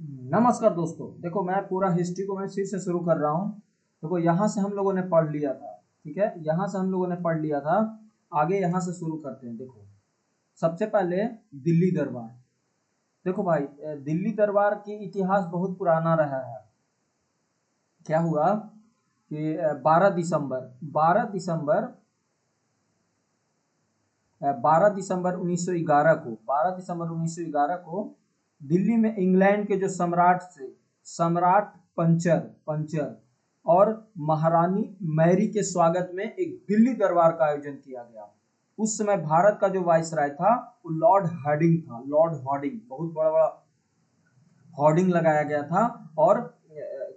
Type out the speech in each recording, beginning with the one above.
नमस्कार दोस्तों, देखो मैं पूरा हिस्ट्री को मैं फिर से शुरू कर रहा हूँ। देखो यहाँ से हम लोगों ने पढ़ लिया था, ठीक है। यहाँ से हम लोगों ने पढ़ लिया था, आगे यहाँ से शुरू करते हैं। देखो सबसे पहले दिल्ली दरबार। देखो भाई, दिल्ली दरबार की इतिहास बहुत पुराना रहा है। क्या हुआ कि 12 दिसंबर 1911 को दिल्ली में इंग्लैंड के जो सम्राट थे, सम्राट पंचर पंचर और महारानी मैरी के स्वागत में एक दिल्ली दरबार का आयोजन किया गया। उस समय भारत का जो वाइसराय था वो लॉर्ड हार्डिंग था। लॉर्ड हार्डिंग, बहुत बड़ा बड़ा होर्डिंग लगाया गया था और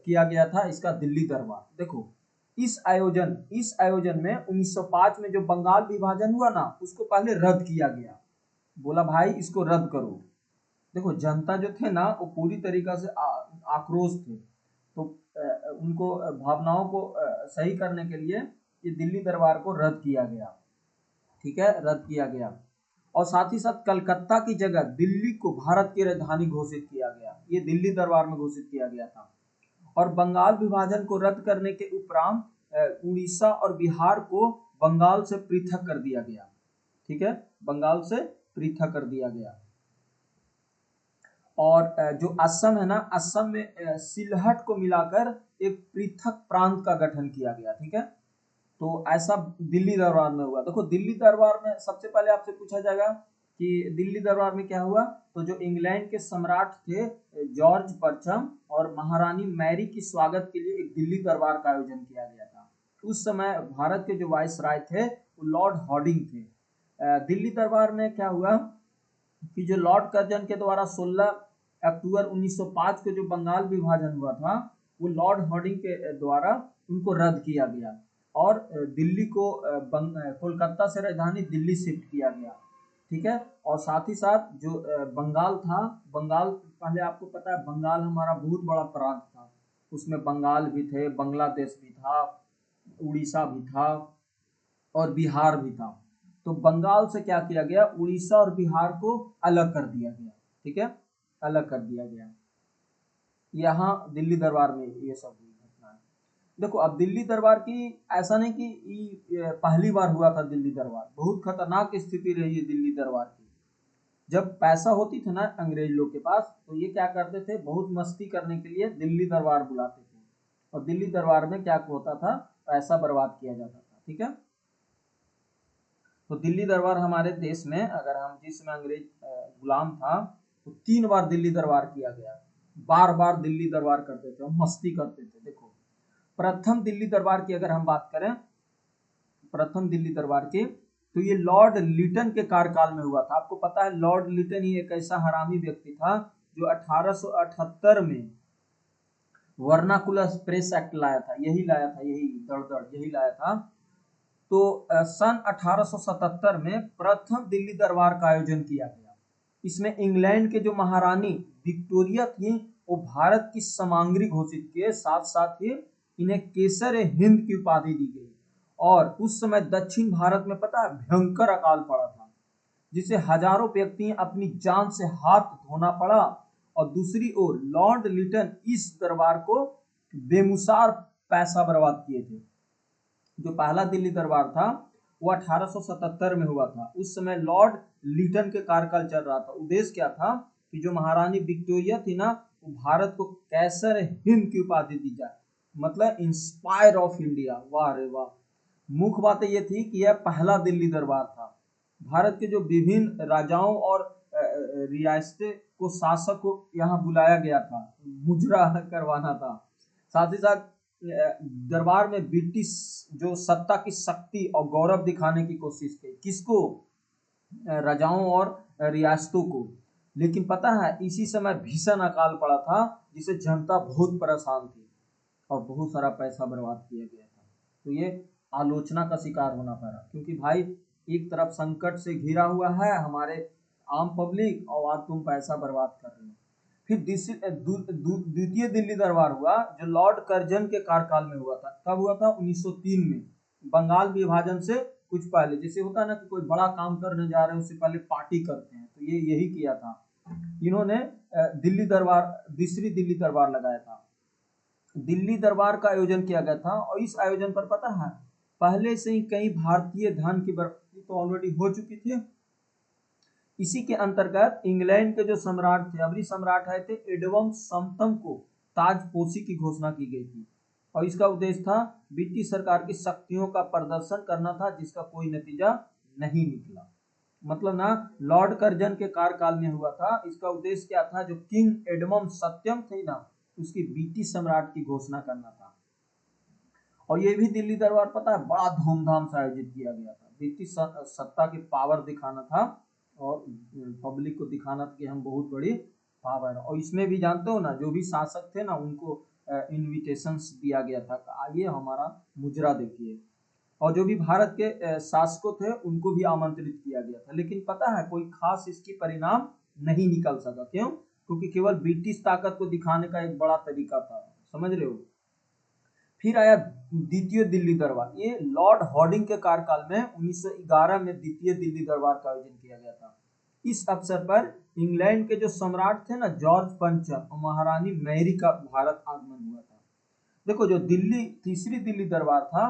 किया गया था इसका दिल्ली दरबार। देखो इस आयोजन में 1905 में जो बंगाल विभाजन हुआ ना, उसको पहले रद्द किया गया। बोला भाई इसको रद्द करो। देखो जनता जो थे ना वो पूरी तरीका से आक्रोश थे, तो उनको भावनाओं को सही करने के लिए ये दिल्ली दरबार को रद्द किया गया, ठीक है, रद्द किया गया। और साथ ही साथ कलकत्ता की जगह दिल्ली को भारत की राजधानी घोषित किया गया। ये दिल्ली दरबार में घोषित किया गया था। और बंगाल विभाजन को रद्द करने के उपरांत उड़ीसा और बिहार को बंगाल से पृथक कर दिया गया, ठीक है, बंगाल से पृथक कर दिया गया। और जो असम है ना, असम में सिलहट को मिलाकर एक पृथक प्रांत का गठन किया गया, ठीक है। तो ऐसा दिल्ली दरबार में हुआ। देखो दिल्ली दरबार में सबसे पहले आपसे पूछा जाएगा कि दिल्ली दरबार में क्या हुआ। तो जो इंग्लैंड के सम्राट थे जॉर्ज प्रथम और महारानी मैरी की स्वागत के लिए एक दिल्ली दरबार का आयोजन किया गया था। उस समय भारत के जो वाइसराय थे वो लॉर्ड हार्डिंग थे। दिल्ली दरबार में क्या हुआ कि जो लॉर्ड कर्जन के द्वारा 16 अक्टूबर 1905 को जो बंगाल विभाजन हुआ था वो लॉर्ड हार्डिंग के द्वारा उनको रद्द किया गया और दिल्ली को कोलकाता से राजधानी दिल्ली शिफ्ट किया गया, ठीक है। और साथ ही साथ जो बंगाल था, बंगाल पहले आपको पता है बंगाल हमारा बहुत बड़ा प्रांत था। उसमें बंगाल भी थे, बांग्लादेश भी था, उड़ीसा भी था और बिहार भी था। तो बंगाल से क्या किया गया, उड़ीसा और बिहार को अलग कर दिया गया, ठीक है, अलग कर दिया गया। यहाँ दिल्ली दरबार में ये सब हुई घटना है। देखो अब दिल्ली दरबार की ऐसा नहीं कि ये पहली बार हुआ था। दिल्ली दरबार बहुत खतरनाक स्थिति रही है दिल्ली दरबार की। जब पैसा होती थी ना अंग्रेज लोग के पास, तो ये क्या करते थे, बहुत मस्ती करने के लिए दिल्ली दरबार बुलाते थे और दिल्ली दरबार में क्या होता था, पैसा बर्बाद किया जाता था, ठीक है। तो दिल्ली दरबार हमारे देश में, अगर हम जिसमें अंग्रेज गुलाम था, तो 3 बार दिल्ली दरबार किया गया। बार बार दिल्ली दरबार करते थे और मस्ती करते थे। देखो प्रथम दिल्ली दरबार की अगर हम बात करें, प्रथम दिल्ली दरबार की, तो ये लॉर्ड लिटन के कार्यकाल में हुआ था। आपको पता है लॉर्ड लिटन ही एक ऐसा हरामी व्यक्ति था जो 1878 में वर्नाकुलर प्रेस एक्ट लाया था, यही लाया था, यही दड़ यही लाया था। तो सन 1877 में प्रथम दिल्ली दरबार का आयोजन किया गया। इसमें इंग्लैंड के जो महारानी विक्टोरिया थी वो भारत की समांगरी घोषित किए, साथ साथ ही इन्हें केसर हिंद की उपाधि दी गई। और उस समय दक्षिण भारत में पता है भयंकर अकाल पड़ा था, जिसे हजारों व्यक्ति अपनी जान से हाथ धोना पड़ा। और दूसरी ओर लॉर्ड लिटन इस दरबार को बेमुसार पैसा बर्बाद किए थे। जो पहला दिल्ली दरबार था वो 1877 में हुआ था। उस समय लॉर्ड लिटन के कार्यकाल चल रहा था। उद्देश्य क्या था कि जो महारानी विक्टोरिया थी ना, वो भारत को कैसर हिंद की उपाधि दी जाए, मतलब इंस्पायर ऑफ इंडिया। वाह रे वाह। मुख्य बात ये थी कि यह पहला दिल्ली दरबार था। भारत के जो विभिन्न राजाओं और रियासतें को शासक को यहाँ बुलाया गया था, मुजरा करवाना था। साथ ही साथ दरबार में ब्रिटिश जो सत्ता की शक्ति और गौरव दिखाने की कोशिश की, किसको, राजाओं और रियासतों को। लेकिन पता है इसी समय भीषण अकाल पड़ा था जिसे जनता बहुत परेशान थी और बहुत सारा पैसा बर्बाद किया गया था। तो ये आलोचना का शिकार होना पड़ा, क्योंकि भाई एक तरफ संकट से घिरा हुआ है हमारे आम पब्लिक और आज तुम पैसा बर्बाद कर रहे हो। फिर द्वितीय दिल्ली दरबार हुआ जो लॉर्ड कर्जन के कार्यकाल में हुआ था। कब हुआ था, 1903 में, बंगाल विभाजन से कुछ पहले। जैसे होता है ना कि कोई बड़ा काम करने जा रहे हैं उससे पहले पार्टी करते हैं, तो ये यही किया था। इन्होंने दिल्ली दरबार, दूसरी दिल्ली दरबार लगाया था। दिल्ली दरबार का आयोजन किया गया था और इस आयोजन पर पता है पहले से ही कई भारतीय धन की बरकती तो ऑलरेडी हो चुकी थी। इसी के अंतर्गत इंग्लैंड के जो सम्राट थे, अवधी सम्राट आए थे, एडवर्ड समतम को ताजपोशी की घोषणा की गई थी और इसका उद्देश्य था ब्रिटिश सरकार की शक्तियों का प्रदर्शन करना था, जिसका कोई नतीजा नहीं निकला। मतलब ना लॉर्ड कर्जन के कार्यकाल में हुआ था। इसका उद्देश्य क्या था, जो किंग एडवर्ड सत्यम थे ना, उसकी ब्रिटिश सम्राट की घोषणा करना था। और ये भी दिल्ली दरबार पता है बड़ा धूमधाम से आयोजित किया गया था। ब्रिटिश सत्ता की पावर दिखाना था और पब्लिक को दिखाना था कि हम बहुत बड़ी पावर है। और इसमें भी जानते हो ना, जो भी शासक थे ना उनको इनविटेशंस दिया गया था, आइए हमारा मुजरा देखिए। और जो भी भारत के शासकों थे उनको भी आमंत्रित किया गया था। लेकिन पता है कोई खास इसकी परिणाम नहीं निकल सका। क्यों? क्योंकि केवल ब्रिटिश ताकत को दिखाने का एक बड़ा तरीका था, समझ रहे हो। फिर आया द्वितीय दिल्ली दरबार। ये लॉर्ड हॉर्डिंग के कार्यकाल में 1911 में द्वितीय दिल्ली दरबार का आयोजन किया गया था। इस अवसर पर इंग्लैंड के जो सम्राट थे ना, जॉर्ज पंचम और महारानी मैरी का भारत आगमन हुआ था। देखो जो दिल्ली तीसरी दिल्ली दरबार था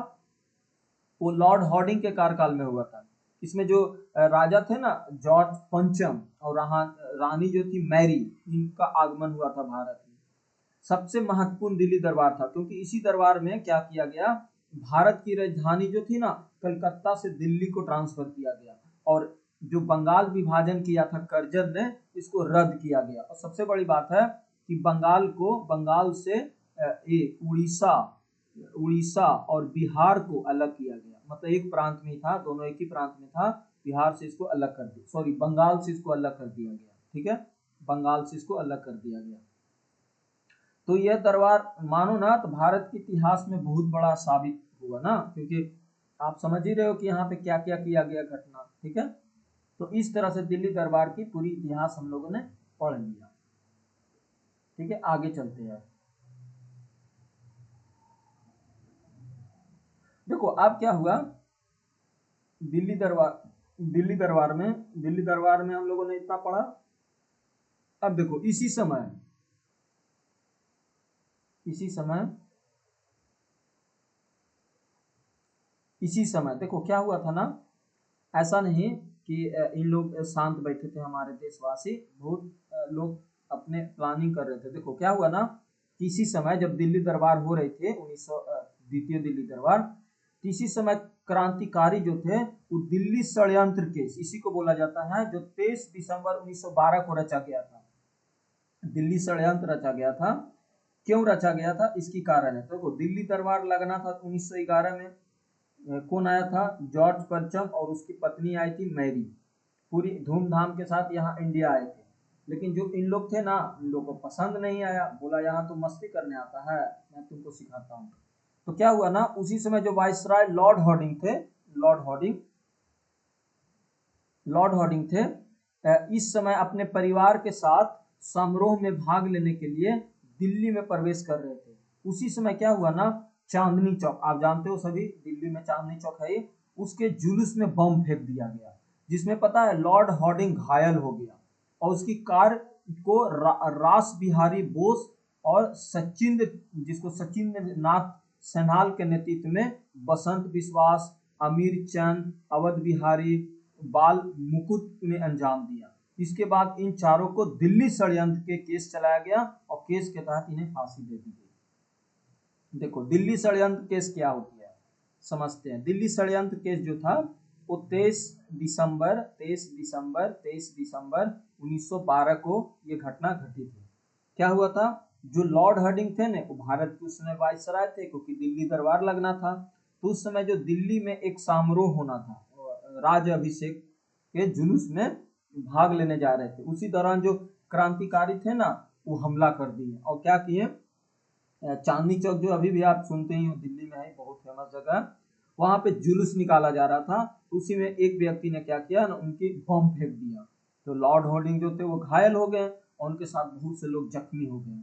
वो लॉर्ड हॉर्डिंग के कार्यकाल में हुआ था। इसमें जो राजा थे ना जॉर्ज पंचम और रानी जो थी मैरी, इनका आगमन हुआ था भारत में। सबसे महत्वपूर्ण दिल्ली दरबार था क्योंकि इसी दरबार में क्या किया गया, भारत की राजधानी जो थी ना कलकत्ता से दिल्ली को ट्रांसफर किया गया और जो बंगाल विभाजन किया था कर्जन ने, इसको रद्द किया गया। और सबसे बड़ी बात है कि बंगाल से उड़ीसा उड़ीसा और बिहार को अलग किया गया। मतलब एक प्रांत में था, दोनों एक ही प्रांत में था। बिहार से इसको अलग कर दिया, सॉरी बंगाल से इसको अलग कर दिया गया। ठीक है, बंगाल से इसको अलग कर दिया गया। तो यह दरबार मानो ना तो भारत के इतिहास में बहुत बड़ा साबित हुआ ना, क्योंकि आप समझ ही रहे हो कि यहाँ पे क्या क्या किया गया घटना। ठीक है, तो इस तरह से दिल्ली दरबार की पूरी इतिहास हम लोगों ने पढ़ लिया। ठीक है, आगे चलते हैं। देखो अब क्या हुआ, दिल्ली दरबार दिल्ली दरबार में हम लोगों ने इतना पढ़ा। अब देखो इसी समय देखो क्या हुआ था ना, ऐसा नहीं कि इन लोग शांत बैठे थे। हमारे देशवासी बहुत लोग अपने प्लानिंग कर रहे थे। देखो क्या हुआ ना, इसी समय जब दिल्ली दरबार हो रहे थे 1900 द्वितीय दिल्ली दरबार, इसी समय क्रांतिकारी जो थे वो दिल्ली षड्यंत्र केस, इसी को बोला जाता है, जो 23 दिसंबर 1912 को रचा गया था। दिल्ली षड्यंत्र रचा गया था। क्यों रचा गया था, इसकी कारण है। तो दिल्ली दरबार लगना था 1911 में। कौन आया था, जॉर्ज पंचम और उसकी पत्नी आई थी मैरी, पूरी धूमधाम के साथ यहाँ इंडिया आए थे। लेकिन जो इन लोग थे ना, इन लोग को पसंद नहीं आया, बोला यहाँ तो मस्ती करने आता है, मैं तुमको सिखाता हूँ। तो क्या हुआ ना, उसी समय जो वाइसराय लॉर्ड हॉर्डिंग थे, लॉर्ड हॉर्डिंग थे, इस समय अपने परिवार के साथ समारोह में भाग लेने के लिए दिल्ली में प्रवेश कर रहे थे। उसी समय क्या हुआ ना, चांदनी चौक, आप जानते हो सभी दिल्ली में चांदनी चौक है, उसके जुलूस में बम फेंक दिया गया, जिसमें पता है लॉर्ड हॉर्डिंग घायल हो गया और उसकी कार को रास बिहारी बोस और जिसको सचिंद्र नाथ सैन्हाल के नेतृत्व में बसंत बिस्वास, अमीर चंद, अवध बिहारी, बाल मुकुट ने अंजाम दिया। इसके बाद इन चारों को दिल्ली षड्यंत्र के केस चलाया गया और केस के तहत इन्हें फांसी दे दी गई। देखो दिल्ली षड्यंत्र केस क्या होती है समझते हैं। दिल्ली षड्यंत्र केस जो था वो 23 दिसंबर 1912 को ये घटना घटित हुई। क्या हुआ था, जो लॉर्ड हॉर्डिंग थे ना, वो भारत के उस समय वाइसराय थे, क्योंकि दिल्ली दरबार लगना था। तो उस समय जो दिल्ली में एक समारोह होना था, राज अभिषेक के जुलूस में भाग लेने जा रहे थे, उसी दौरान जो क्रांतिकारी थे ना वो हमला कर दिए और क्या किए, चांदनी चौक जो अभी भी आप सुनते ही हो दिल्ली में है, बहुत फेमस जगह, वहां पे जुलूस निकाला जा रहा था। उसी में एक व्यक्ति ने क्या किया ना, उनकी बम फेंक दिया। तो लॉर्ड हॉर्डिंग जो थे वो घायल हो गए और उनके साथ बहुत से लोग जख्मी हो गए।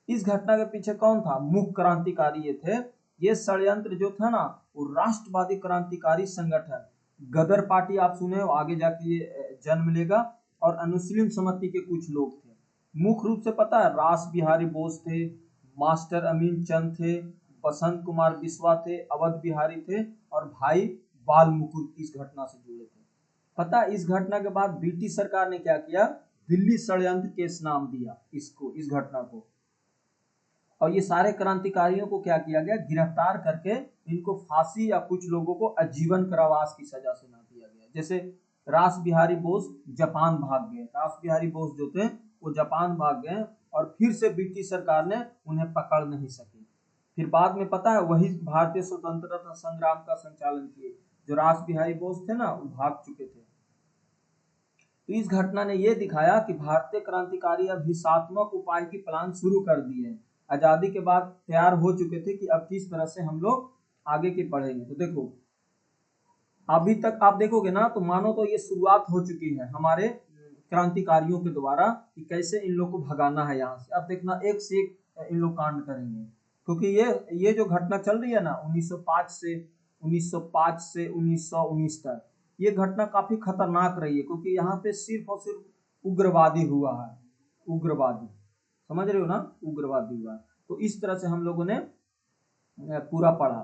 इस घटना के पीछे कौन था, मुख्य क्रांतिकारी ये थे। ये षड्यंत्र जो था ना वो राष्ट्रवादी क्रांतिकारी संगठन गदर पार्टी, आप सुने हो, आगे जाके ये जन्म लेगा। और अनुशीलन समिति के कुछ लोग थे। मुख्य रूप से पता है रास बिहारी बोस थे, मास्टर अमीन चंद थे, बसंत कुमार बिस्वा थे, अवध बिहारी थे और भाई बाल मुकुंद इस घटना से जुड़े थे। पता है इस घटना के बाद ब्रिटिश सरकार ने क्या किया, दिल्ली षड्यंत्र केस नाम दिया इसको, इस घटना को, और ये सारे क्रांतिकारियों को क्या किया गया, गिरफ्तार करके इनको फांसी या कुछ लोगों को आजीवन कारावास की सजा सुना दिया गया। जैसे रास बिहारी बोस जापान भाग गए, रास बिहारी बोस जो थे वो जापान भाग गए और फिर से ब्रिटिश सरकार ने उन्हें पकड़ नहीं सकी। फिर बाद में पता है वही भारतीय स्वतंत्रता संग्राम का संचालन किए, जो रास बिहारी बोस थे ना वो भाग चुके थे। तो इस घटना ने यह दिखाया कि भारतीय क्रांतिकारी अब हिंसात्मक उपाय की प्लान शुरू कर दिए, आजादी के बाद तैयार हो चुके थे कि अब किस तरह से हम लोग आगे की पढ़ेंगे। तो देखो अभी तक आप देखोगे ना तो मानो तो ये शुरुआत हो चुकी है हमारे क्रांतिकारियों के द्वारा कि कैसे इन लोग को भगाना है यहाँ से। अब देखना एक से एक इन लोग कांड करेंगे, क्योंकि ये जो घटना चल रही है ना 1905 से 1919 तक, ये घटना काफी खतरनाक रही है, क्योंकि यहाँ पे सिर्फ और सिर्फ उग्रवादी हुआ है, उग्रवादी, समझ रहे हो ना, उग्रवादी हुआ। तो इस तरह से हम लोगों ने पूरा पढ़ा,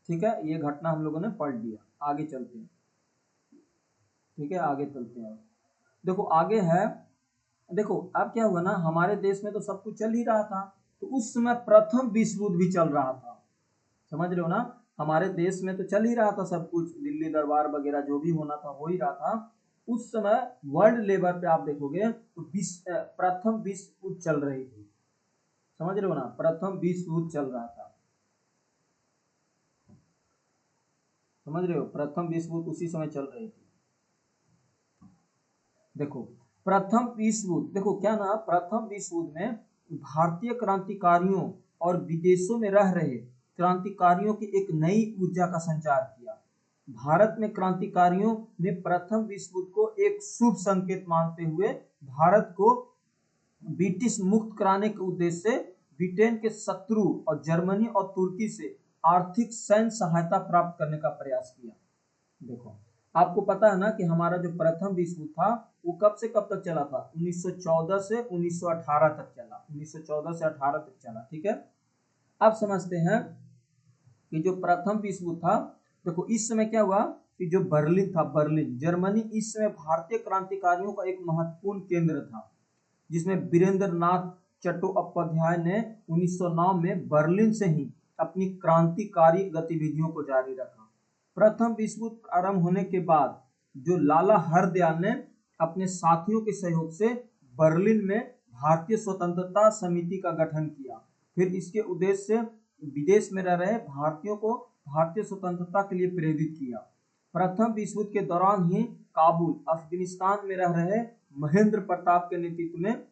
ठीक है, ये घटना हम लोगों ने पढ़ लिया। आगे चलते हैं, ठीक है, आगे चलते हैं। देखो आगे है, देखो अब क्या हुआ ना, हमारे देश में तो सब कुछ चल ही रहा था, तो उस समय प्रथम विश्व युद्ध भी चल रहा था, समझ रहे हो ना, हमारे देश में तो चल ही रहा था सब कुछ, दिल्ली दरबार वगैरह जो भी होना था हो ही रहा था। उस समय वर्ल्ड लेवल पे आप देखोगे तो प्रथम विश्व युद्ध चल रही थी, समझ रहे हो ना, प्रथम विश्व युद्ध चल रहा था, समझ रहे हो, प्रथम विश्व युद्ध उसी समय चल रही थी। देखो प्रथम विश्व युद्ध, देखो क्या ना, प्रथम विश्व युद्ध में भारतीय क्रांतिकारियों और विदेशों में रह रहे क्रांतिकारियों की एक नई ऊर्जा का संचार किया। भारत में क्रांतिकारियों ने प्रथम विश्व युद्ध को एक शुभ संकेत मानते हुए भारत को ब्रिटिश मुक्त कराने के उद्देश्य से ब्रिटेन के शत्रु और जर्मनी और तुर्की से आर्थिक सैन्य सहायता प्राप्त करने का प्रयास किया। देखो आपको पता है ना कि हमारा जो प्रथम विश्व युद्ध था वो कब से कब तक चला था, 1914 से 1918 तक चला, 1914 से 18 तक चला, ठीक है। अब समझते हैं कि जो प्रथम विश्व युद्ध था, देखो इस समय क्या हुआ कि जो बर्लिन था, बर्लिन जर्मनी, इस समय भारतीय क्रांतिकारियों का एक महत्वपूर्ण केंद्र था, जिसमें वीरेंद्र नाथ चट्टोपाध्याय ने 1909 में बर्लिन से ही अपनी क्रांतिकारी गतिविधियों को जारी रखा। प्रथम विश्व युद्ध प्रारंभ होने के बाद जो लाला हरदयाल ने अपने साथियों के सहयोग से बर्लिन में भारतीय स्वतंत्रता समिति का गठन किया, फिर इसके उद्देश्य से विदेश में रह रहे भारतीयों को भारतीय स्वतंत्रता के लिए प्रेरित किया। प्रथम विश्व युद्ध के दौरान ही काबुल, अफगानिस्तान में रह रहे महेंद्र प्रताप के नेतृत्व में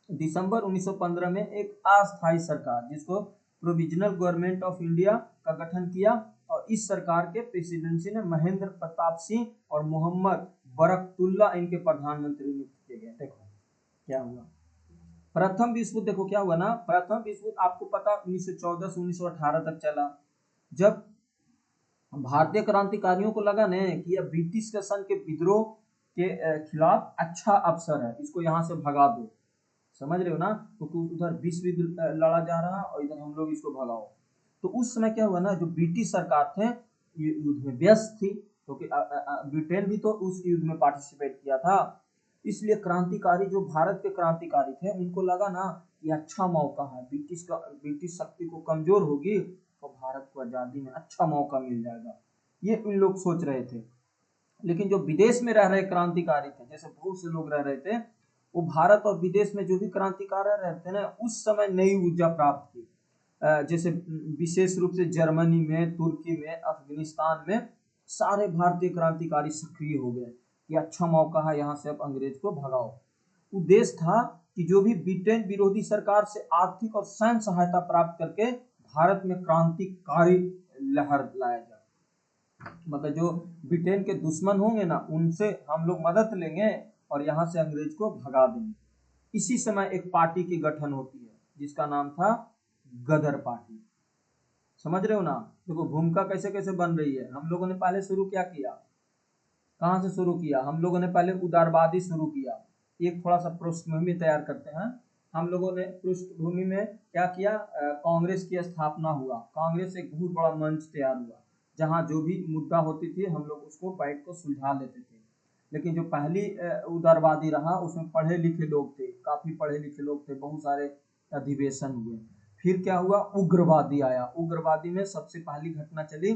दिसंबर 1915 में एक अस्थायी सरकार, जिसको प्रोविजनल गवर्नमेंट ऑफ इंडिया का गठन किया, और इस सरकार के प्रेसिडेंसी ने महेंद्र प्रताप सिंह और मोहम्मद बरकतुल्ला इनके प्रधानमंत्री नियुक्त किए गए। देखो क्या हुआ प्रथम विश्व युद्ध, देखो क्या हुआ ना, प्रथम विश्व युद्ध आपको पता 1914 से 1918 तक चला। जब भारतीय क्रांतिकारियों को लगा न कि यह ब्रिटिश शासन के विद्रोह के खिलाफ अच्छा अवसर है, इसको यहाँ से भगा दो, समझ रहे हो ना, क्योंकि उधर विश्व युद्ध लड़ा जा रहा है और इधर हम लोग इसको भगाओ। तो उस समय क्या हुआ ना, जो ब्रिटिश सरकार थे ये युद्ध में व्यस्त थी, क्योंकि ब्रिटेन भी तो उस युद्ध में पार्टिसिपेट किया था, इसलिए क्रांतिकारी जो भारत के क्रांतिकारी थे उनको लगा ना कि अच्छा मौका है, ब्रिटिश शक्ति को कमजोर होगी तो भारत को आजादी में अच्छा मौका मिल जाएगा, ये उन लोग सोच रहे थे। लेकिन जो विदेश में रह रहे क्रांतिकारी थे, जैसे बहुत से लोग रह रहे थे, वो भारत और विदेश में जो भी क्रांतिकारी रहते ना उस समय नई ऊर्जा प्राप्त की, जैसे विशेष रूप से जर्मनी में, तुर्की में, अफगानिस्तान में सारे भारतीय क्रांतिकारी सक्रिय हो गए कि अच्छा मौका है, यहाँ से अब अंग्रेज को भगाओ। उद्देश्य था कि जो भी ब्रिटेन विरोधी सरकार से आर्थिक और सैन्य सहायता प्राप्त करके भारत में क्रांतिकारी लहर लाया जाए, मतलब जो ब्रिटेन के दुश्मन होंगे ना उनसे हम लोग मदद लेंगे और यहाँ से अंग्रेज को भगा देंगे। इसी समय एक पार्टी की गठन होती है जिसका नाम था गदर पार्टी, समझ रहे हो ना। देखो भूमिका कैसे कैसे बन रही है, हम लोगों ने पहले शुरू क्या किया, कहाँ से शुरू किया? हम लोगों ने पहले उदारवादी शुरू किया। एक थोड़ा सा पृष्ठभूमि तैयार करते हैं। हम लोगों ने पृष्ठभूमि में क्या किया? कांग्रेस की स्थापना हुआ। कांग्रेस एक बहुत बड़ा मंच तैयार हुआ, जहाँ जो भी मुद्दा होती थी हम लोग उसको बैठ को सुलझा लेते थे। लेकिन जो पहली उदारवादी रहा उसमें पढ़े लिखे लोग थे, काफी पढ़े लिखे लोग थे, बहुत सारे अधिवेशन हुए। फिर क्या हुआ? उग्रवादी आया। उग्रवादी में सबसे पहली घटना चली,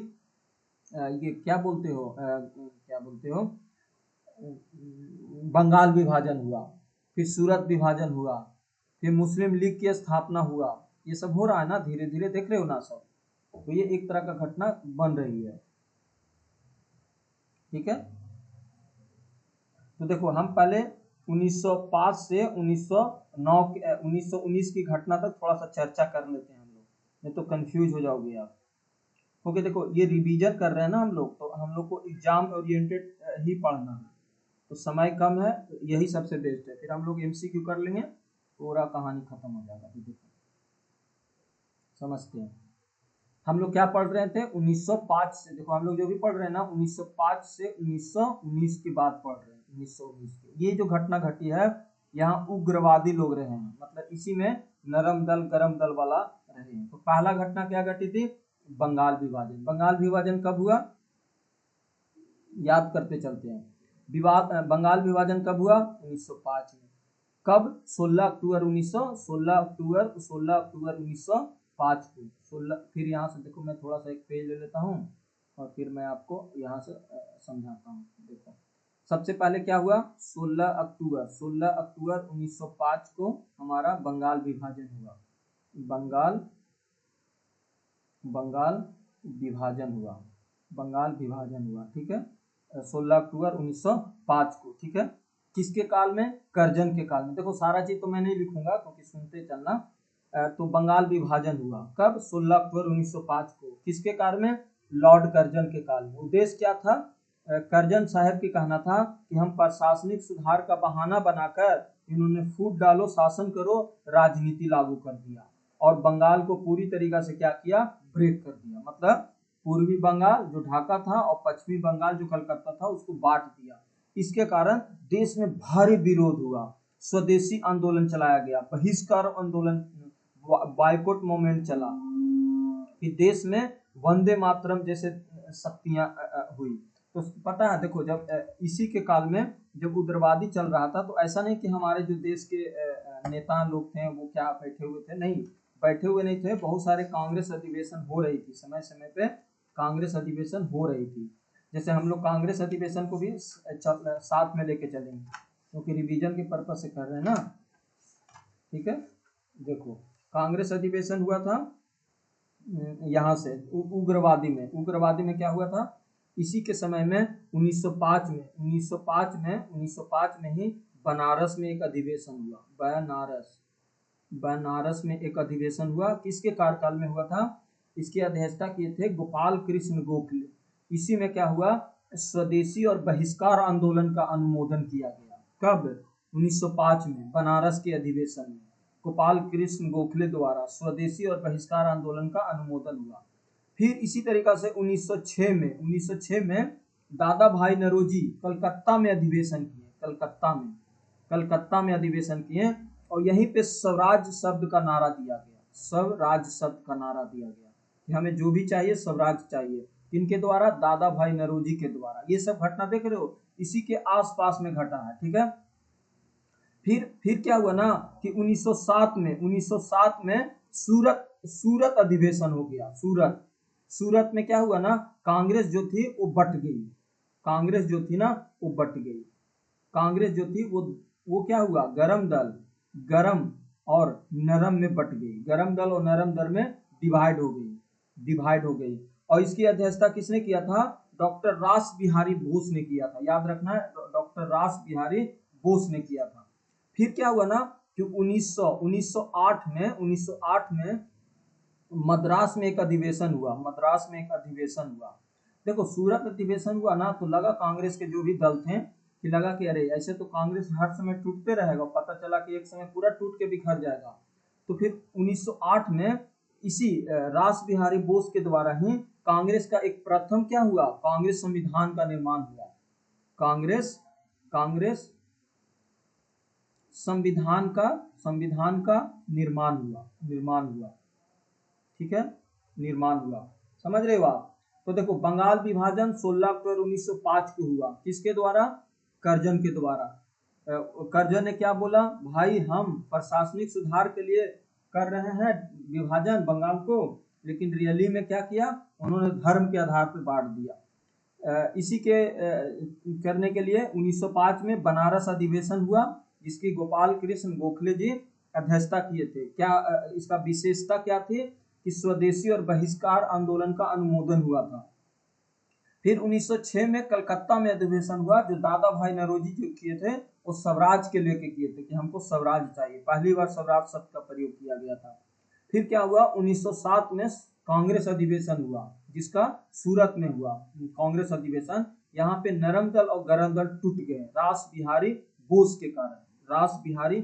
ये क्या बोलते हो, क्या बोलते हो, बंगाल विभाजन हुआ, फिर सूरत विभाजन हुआ, फिर मुस्लिम लीग की स्थापना हुआ। ये सब हो रहा है ना, धीरे धीरे देख रहे हो ना सब। तो ये एक तरह का घटना बन रही है, ठीक है। तो देखो हम पहले 1905 से 1909 1919 की घटना तक थोड़ा सा चर्चा कर लेते हैं हम लोग, नहीं तो कंफ्यूज हो जाओगे आप। क्योंकि देखो ये रिवीजन कर रहे हैं ना हम लोग, तो हम लोग को एग्जाम ओरिएंटेड ही पढ़ना है, तो समय कम है, तो यही सबसे बेस्ट है। फिर हम लोग एमसीक्यू कर लेंगे, पूरा कहानी खत्म हो जाएगा। तो देखो समझते हैं हम लोग क्या पढ़ रहे थे 1905 से। देखो हम लोग जो भी पढ़ रहे हैं ना 1905 से 1919 की बात पढ़ रहे हैं। 1919 की ये जो घटना घटी है, यहाँ उग्रवादी लोग रहे हैं, मतलब इसी में नरम दल गरम दल वाला रहे हैं। तो पहला घटना क्या घटी थी? बंगाल विभाजन। बंगाल विभाजन कब हुआ? याद करते चलते हैं। बंगाल विभाजन कब हुआ? 1905 में। कब? 16 अक्टूबर 1905 को। 16। फिर यहाँ से देखो मैं थोड़ा सा एक पेज ले लेता हूँ और फिर मैं आपको यहाँ से समझाता हूँ। देखो सबसे पहले क्या हुआ? 16 अक्टूबर 1905 को हमारा बंगाल विभाजन हुआ। बंगाल बंगाल विभाजन हुआ। बंगाल विभाजन हुआ, ठीक है, 16 अक्टूबर 1905 को, ठीक है। किसके काल में? कर्जन के काल में। देखो सारा चीज तो मैं नहीं लिखूंगा क्योंकि सुनते चलना। तो बंगाल विभाजन हुआ कब? 16 अक्टूबर 1905 को। किसके काल में? लॉर्ड कर्जन के काल में। उद्देश्य क्या था? कर्जन साहब की कहना था कि हम प्रशासनिक सुधार का बहाना बनाकर इन्होंने फूट डालो शासन करो राजनीति लागू कर दिया और बंगाल को पूरी तरीका से क्या किया? ब्रेक कर दिया। मतलब पूर्वी बंगाल जो ढाका था और पश्चिमी बंगाल जो कलकत्ता था उसको बांट दिया। इसके कारण देश में भारी विरोध हुआ, स्वदेशी आंदोलन चलाया गया, बहिष्कार आंदोलन, बाइकॉट मूवमेंट चला, कि देश में वंदे मातरम जैसे शक्तियां हुई। तो पता है देखो जब इसी के काल में जब उग्रवादी चल रहा था तो ऐसा नहीं कि हमारे जो देश के नेता लोग थे वो क्या बैठे हुए थे, नहीं बैठे हुए नहीं थे। बहुत सारे कांग्रेस अधिवेशन हो रही थी, समय समय पे कांग्रेस अधिवेशन हो रही थी। जैसे हम लोग कांग्रेस अधिवेशन को भी साथ में लेके चलेंगे क्योंकि रिवीजन के पर्पज से कर रहे हैं ना, ठीक है। देखो कांग्रेस अधिवेशन हुआ था यहाँ से उग्रवादी में क्या हुआ था? इसी के समय में 1905 में 1905 में ही बनारस में एक अधिवेशन हुआ। बनारस में एक अधिवेशन हुआ। किसके कार्यकाल में हुआ था? इसकी अध्यक्षता किए थे गोपाल कृष्ण गोखले। इसी में क्या हुआ? स्वदेशी और बहिष्कार आंदोलन का अनुमोदन किया गया। कब? 1905 में बनारस के अधिवेशन में गोपाल कृष्ण गोखले द्वारा स्वदेशी और बहिष्कार आंदोलन का अनुमोदन हुआ। फिर इसी तरीका से 1906 में दादा भाई नौरोजी कलकत्ता में अधिवेशन किए। कलकत्ता में अधिवेशन किए और यहीं पे स्वराज शब्द का नारा दिया गया। स्वराज शब्द का नारा दिया गया कि हमें जो भी चाहिए स्वराज चाहिए। किनके द्वारा? दादा भाई नौरोजी के द्वारा। ये सब घटना देख रहे हो, इसी के आसपास में घटा है, ठीक है। फिर क्या हुआ ना कि 1907 में सूरत अधिवेशन हो गया। सूरत में क्या हुआ ना, कांग्रेस जो थी वो बट गई। कांग्रेस जो थी ना वो बट गई। कांग्रेस जो थी वो क्या हुआ? गरम और नरम में बट गई। गरम दल और नरम दल में डिवाइड हो गई। और इसकी अध्यक्षता किसने किया था? डॉक्टर रास बिहारी बोस ने किया था। याद रखना है, डॉक्टर रास बिहारी बोस ने किया था। फिर क्या हुआ ना कि 1908 में मद्रास में एक अधिवेशन हुआ। देखो सूरत अधिवेशन हुआ ना तो लगा कांग्रेस के जो भी दल थे कि लगा कि अरे ऐसे तो कांग्रेस हर समय टूटते रहेगा, पता चला कि एक समय पूरा टूट के बिखर जाएगा। तो फिर 1908 में इसी रास बिहारी बोस के द्वारा ही कांग्रेस का एक प्रथम क्या हुआ? कांग्रेस संविधान का निर्माण हुआ। कांग्रेस कांग्रेस संविधान का निर्माण हुआ, ठीक है, निर्माण हुआ। समझ रहे हो आप? तो देखो बंगाल विभाजन 16 अक्टूबर 1905 को हुआ, किसके द्वारा? कर्जन के द्वारा। कर्जन ने क्या बोला? भाई हम प्रशासनिक सुधार के लिए कर रहे हैं विभाजन बंगाल को, लेकिन रियली में क्या किया उन्होंने? धर्म के आधार पर बांट दिया। इसी के करने के लिए 1905 में बनारस अधिवेशन हुआ, जिसकी गोपाल कृष्ण गोखले जी अध्यक्षता किए थे। क्या इसका विशेषता क्या थी? कि स्वदेशी और बहिष्कार आंदोलन का अनुमोदन हुआ था। फिर 1906 में कलकत्ता में अधिवेशन हुआ, जो दादा भाई नौरोजी जो किए थे वो स्वराज के लेके किए थे कि हमको स्वराज चाहिए। पहली बार स्वराज शब्द का प्रयोग किया गया था। फिर क्या हुआ? 1907 में कांग्रेस अधिवेशन हुआ, जिसका सूरत में हुआ कांग्रेस अधिवेशन। यहाँ पे नरम दल और गरम दल टूट गए रास बिहारी बोस के कारण। रास बिहारी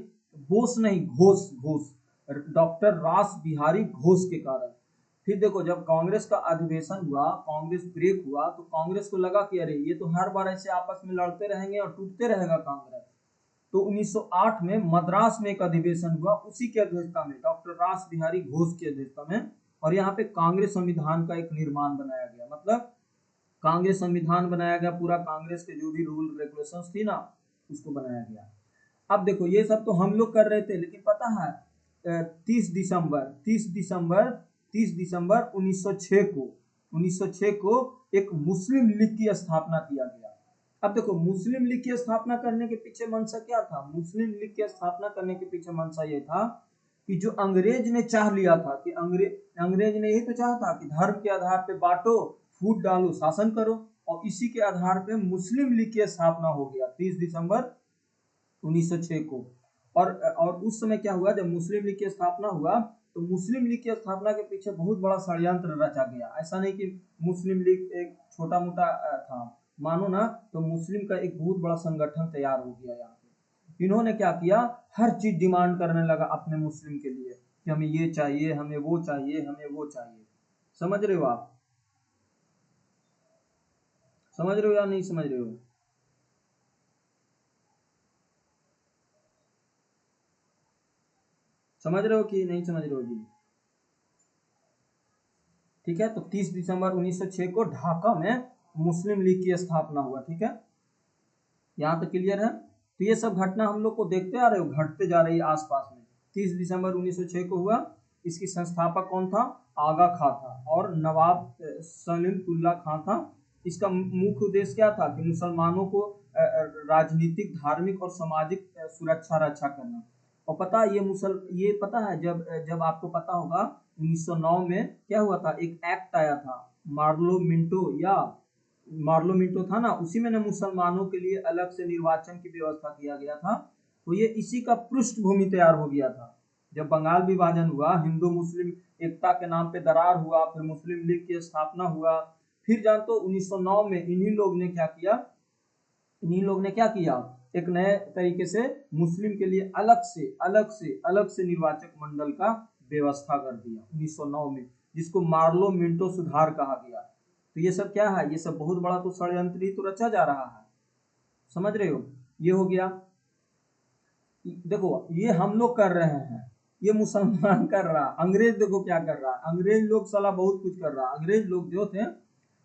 बोस नहीं, घोष, डॉक्टर रास बिहारी घोष के कारण। फिर देखो जब कांग्रेस का अधिवेशन हुआ, कांग्रेस ब्रेक हुआ, तो कांग्रेस को लगा कि अरे ये तो हर बार ऐसे आपस में लड़ते रहेंगे और टूटते रहेगा कांग्रेस। तो 1908 में मद्रास में एक अधिवेशन हुआ, उसी की अध्यक्षता में डॉक्टर रास बिहारी घोष की अध्यक्षता में, और यहाँ पे कांग्रेस संविधान का एक निर्माण बनाया गया। मतलब कांग्रेस संविधान बनाया गया, पूरा कांग्रेस के जो भी रूल रेगुलेशंस थी ना उसको बनाया गया। अब देखो ये सब तो हम लोग कर रहे थे, लेकिन पता है 30 दिसंबर 1906 को एक मुस्लिम लीग की स्थापना किया गया। अब देखो मुस्लिम लीग की स्थापना करने के पीछे मंशा क्या था? मुस्लिम लीग की स्थापना करने के पीछे मंशा ये था कि जो अंग्रेज ने चाह लिया था कि अंग्रेज ने यही तो चाहा था कि धर्म के आधार पे बांटो, फूट डालो, शासन करो, और इसी के आधार पे मुस्लिम लीग की स्थापना हो गया 30 दिसंबर 1906 को। और उस समय क्या हुआ? जब मुस्लिम लीग की स्थापना हुआ तो मुस्लिम लीग की स्थापना के पीछे बहुत बड़ा षड्यंत्र रचा गया। ऐसा नहीं कि मुस्लिम लीग एक छोटा मोटा था, मानो ना, तो मुस्लिम का एक बहुत बड़ा संगठन तैयार हो गया। यहाँ पे इन्होंने क्या किया? हर चीज डिमांड करने लगा अपने मुस्लिम के लिए कि हमें ये चाहिए, हमें वो चाहिए, हमें वो चाहिए। समझ रहे हो आप? समझ रहे हो या नहीं समझ रहे हो? समझ रहे हो कि नहीं समझ रहे हो जी? ठीक है, तो 30 दिसंबर 1906 को ढाका में मुस्लिम लीग की स्थापना हुआ। ठीक है, यहाँ तक क्लियर है? तो ये सब घटना हम लोग को देखते आ रहे हो, घटते जा रही है आसपास में। 30 दिसंबर 1906 को हुआ। इसकी संस्थापक कौन था? आगा खां था, और नवाब सलीम-उल्लाह खां था। इसका मुख्य उद्देश्य क्या था? कि मुसलमानों को राजनीतिक, धार्मिक और सामाजिक सुरक्षा रक्षा करना। और पता है ये पता है जब आपको पता होगा 1909 में क्या हुआ था? एक एक्ट आया था, मार्लो मिंटो था ना, उसी में ना मुसलमानों के लिए अलग से निर्वाचन की व्यवस्था किया गया था। तो ये इसी का पृष्ठभूमि तैयार हो गया था। जब बंगाल विभाजन हुआ, हिंदू मुस्लिम एकता के नाम पे दरार हुआ, फिर मुस्लिम लीग की स्थापना हुआ। फिर जानते हो 1909 में इन्हीं लोग ने क्या किया? एक नए तरीके से मुस्लिम के लिए अलग से निर्वाचक मंडल का व्यवस्था कर दिया 1909 में, जिसको मार्लो मिंटो सुधार कहा गया। तो ये सब क्या है? ये सब बहुत बड़ा तो षड्यंत्र ही तो रचा जा रहा है। समझ रहे हो? ये हो गया। देखो ये हम लोग कर रहे हैं, ये मुसलमान कर रहा, अंग्रेज देखो क्या कर रहा है। अंग्रेज लोग साला बहुत कुछ कर रहा। अंग्रेज लोग जो थे,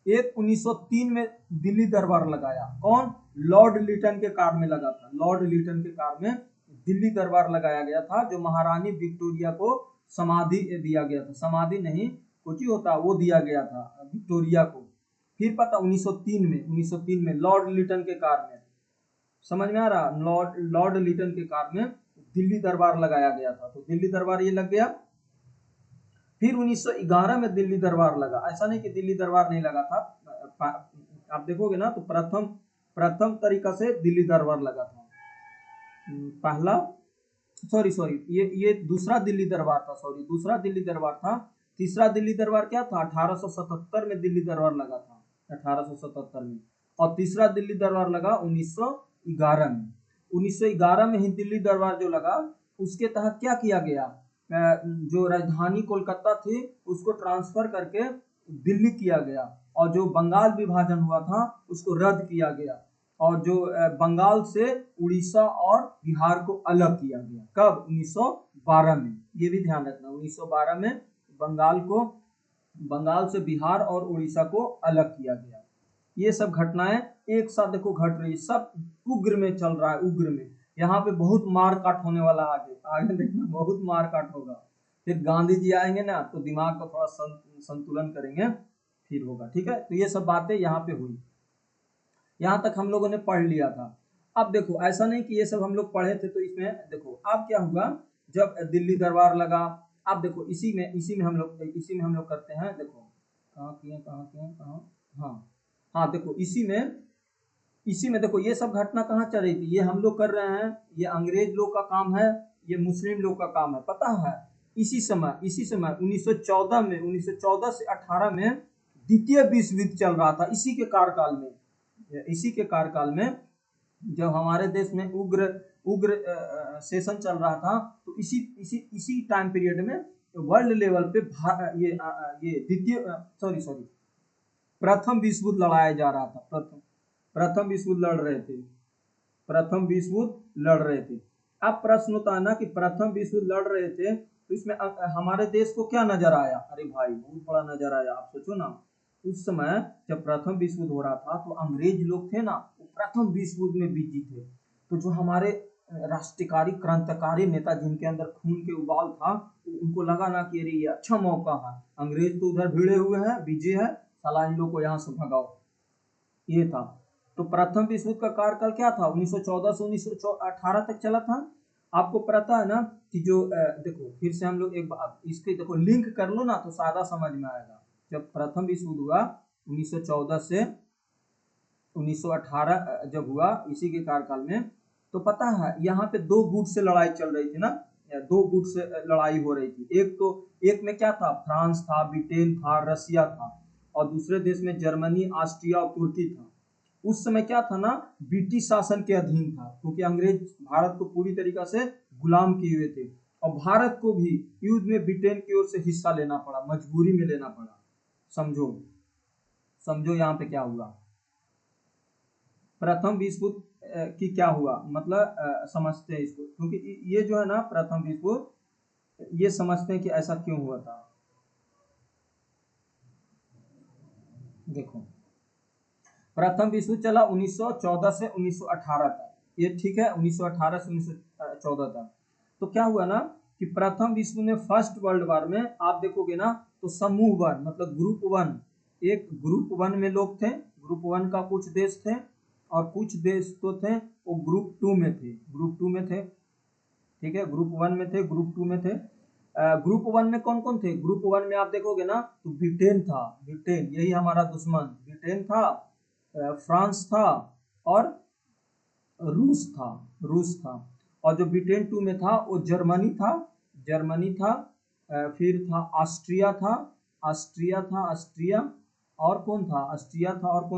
एक 1903 में दिल्ली दरबार लगाया। कौन? लॉर्ड लिटन के कार में लगा था। लॉर्ड लिटन के कार में दिल्ली दरबार लगाया गया था, जो महारानी विक्टोरिया को समाधि दिया गया था। समाधि नहीं, कुछ ही होता, वो दिया गया था विक्टोरिया को। फिर पता 1903 में लॉर्ड लिटन के कार में, समझ में आ रहा? लॉर्ड लिटन के कार में दिल्ली दरबार लगाया गया था। तो दिल्ली दरबार ये लग गया। फिर 1911 में दिल्ली दरबार लगा। ऐसा नहीं कि दिल्ली दरबार नहीं लगा था, आप देखोगे ना तो प्रथम तरीका से दिल्ली दरबार लगा था। पहला सॉरी ये दूसरा दिल्ली दरबार था। दूसरा दिल्ली दरबार था। तीसरा दिल्ली दरबार क्या था? 1877 में दिल्ली दरबार लगा था, 1877 में। और तीसरा दिल्ली दरबार लगा 1911 में। 1911 में ही दिल्ली दरबार जो लगा, उसके तहत क्या किया गया? जो राजधानी कोलकाता थी उसको ट्रांसफर करके दिल्ली किया गया, और जो बंगाल विभाजन हुआ था उसको रद्द किया गया। और जो बंगाल से उड़ीसा और बिहार को अलग किया गया। कब? 1912 में। ये भी ध्यान रखना, 1912 में बंगाल से बिहार और उड़ीसा को अलग किया गया। ये सब घटनाएं एक साथ देखो घट रही, सब उग्र में चल रहा है, उग्र में। यहाँ पे बहुत मार काट होने वाला है, आगे आगे देखना बहुत मार काट होगा। फिर गांधी जी आएंगे ना तो दिमाग को थोड़ा संतुलन करेंगे, फिर होगा। ठीक है, तो ये सब बातें यहाँ पे हुई। यहाँ तक हम लोगों ने पढ़ लिया था। अब देखो ऐसा नहीं कि ये सब हम लोग पढ़े थे तो इसमें देखो अब क्या हुआ जब दिल्ली दरबार लगा। अब देखो इसी में हम लोग करते हैं। देखो कहाँ हाँ हाँ, देखो इसी में देखो ये सब घटना कहाँ चल रही थी, ये हम लोग कर रहे हैं, ये अंग्रेज लोग का काम है, ये मुस्लिम लोग का काम है, पता है। इसी समय 1914 में, 1914 से 18 में द्वितीय विश्व युद्ध चल रहा था। इसी के कार्यकाल में जब हमारे देश में उग्र सेशन चल रहा था, तो इसी टाइम पीरियड में वर्ल्ड लेवल पे प्रथम विश्व युद्ध लड़ाया जा रहा था। प्रथम विश्व युद्ध लड़ रहे थे। अब प्रश्न होता है ना कि प्रथम विश्व युद्ध लड़ रहे थे तो इसमें हमारे देश को क्या नजर आया? अरे भाई बहुत बड़ा नजर आया। आप सोचो ना, उस समय जब प्रथम विश्व युद्ध हो रहा था तो अंग्रेज लोग थे ना, वो प्रथम विश्व युद्ध में बिजी थे। तो जो हमारे राष्ट्रकारी क्रांतिकारी नेता जिनके अंदर खून के उबाल था, तो उनको लगा ना कि अरे ये अच्छा मौका है, अंग्रेज तो उधर भिड़े हुए हैं, बिजी है, साला इन लोग को यहाँ से भगाओ। ये था। तो प्रथम विश्व युद्ध का कार्यकाल क्या था? 1914 से 1918 तक चला था। आपको पता है ना कि जो देखो फिर से हम लोग एक बार इसके देखो लिंक कर लो ना तो सादा समझ में आएगा। जब प्रथम विश्व युद्ध हुआ 1914 से 1918 जब हुआ, इसी के कार्यकाल में, तो पता है यहाँ पे दो गुट से लड़ाई चल रही थी ना, दो गुट से लड़ाई हो रही थी। एक में क्या था? फ्रांस था, ब्रिटेन था, रसिया था, और दूसरे देश में जर्मनी, ऑस्ट्रिया और तुर्की था। उस समय क्या था ना, ब्रिटिश शासन के अधीन था, क्योंकि अंग्रेज भारत को पूरी तरीका से गुलाम किए हुए थे, और भारत को भी युद्ध में ब्रिटेन की ओर से हिस्सा लेना पड़ा, मजबूरी में लेना पड़ा। समझो यहाँ पे क्या हुआ। प्रथम विश्व युद्ध की क्या हुआ मतलब समझते हैं इसको, क्योंकि ये जो है ना प्रथम विश्व युद्ध, ये समझते हैं कि ऐसा क्यों हुआ था। देखो प्रथम विश्व युद्ध चला 1914 से 1918 तक, ये ठीक है, 1918 से 1914 तक। तो क्या हुआ ना कि प्रथम विश्व में फर्स्ट वर्ल्ड वॉर में आप देखोगे ना तो समूह वन मतलब ग्रुप वन, एक ग्रुप वन में लोग थे, ग्रुप वन का कुछ देश थे, और कुछ देश तो थे वो ग्रुप टू में थे, ठीक है, ग्रुप वन में थे, ग्रुप टू में थे। ग्रुप वन में कौन कौन थे? ग्रुप वन में आप देखोगे ना तो ब्रिटेन था, ब्रिटेन यही हमारा दुश्मन, ब्रिटेन था, फ्रांस था, और रूस था। और जो ब्रिटेन टू में था वो जर्मनी था, फिर था ऑस्ट्रिया, और कौन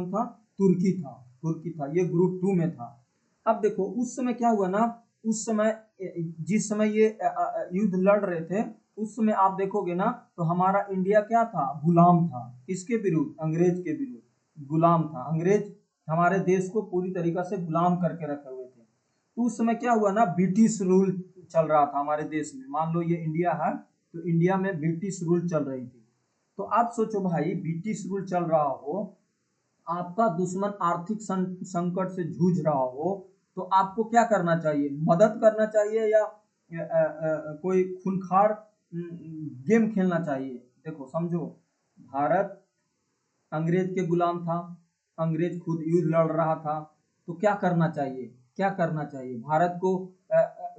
था? तुर्की था। ये ग्रुप टू में था। अब देखो उस समय क्या हुआ ना, उस समय जिस समय ये युद्ध लड़ रहे थे, उस समय आप देखोगे ना तो हमारा इंडिया क्या था? गुलाम था। किसके विरुद्ध? अंग्रेज के विरुद्ध गुलाम था। अंग्रेज हमारे देश को पूरी तरीका से गुलाम करके रखे हुए थे। तो उस समय क्या हुआ ना, ब्रिटिश रूल चल रहा था हमारे देश में। मान लो ये इंडिया है तो इंडिया में ब्रिटिश रूल चल रही थी। तो आप सोचो भाई, ब्रिटिश रूल चल रहा हो, आपका दुश्मन आर्थिक संकट से जूझ रहा हो, तो आपको क्या करना चाहिए? मदद करना चाहिए या कोई खूंखार गेम खेलना चाहिए? देखो समझो, भारत अंग्रेज के गुलाम था, अंग्रेज खुद युद्ध लड़ रहा था, तो क्या करना चाहिए? भारत को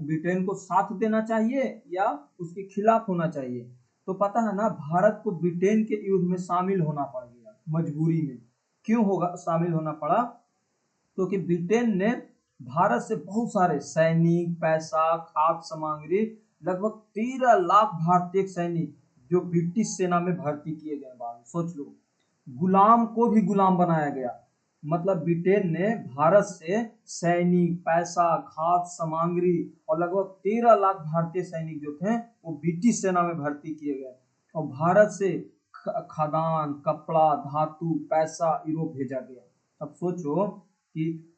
ब्रिटेन को साथ देना चाहिए या उसके खिलाफ होना चाहिए? तो पता है ना, भारत को ब्रिटेन के युद्ध में शामिल होना पड़ गया मजबूरी में। क्यों होगा शामिल होना पड़ा? क्योंकि ब्रिटेन ने भारत से बहुत सारे सैनिक, पैसा, खाद्य सामग्री, लगभग 13 लाख भारतीय सैनिक जो ब्रिटिश सेना में भर्ती किए गए। बाद सोच लो, गुलाम को भी गुलाम बनाया गया। मतलब ब्रिटेन ने भारत से सैनिक, पैसा, खाद्य सामग्री और लगभग 13 लाख भारतीय सैनिक जो थे वो ब्रिटिश सेना में भर्ती किए गए, और भारत से खाद्यान्न, कपड़ा, धातु, पैसा यूरोप भेजा गया। अब सोचो कि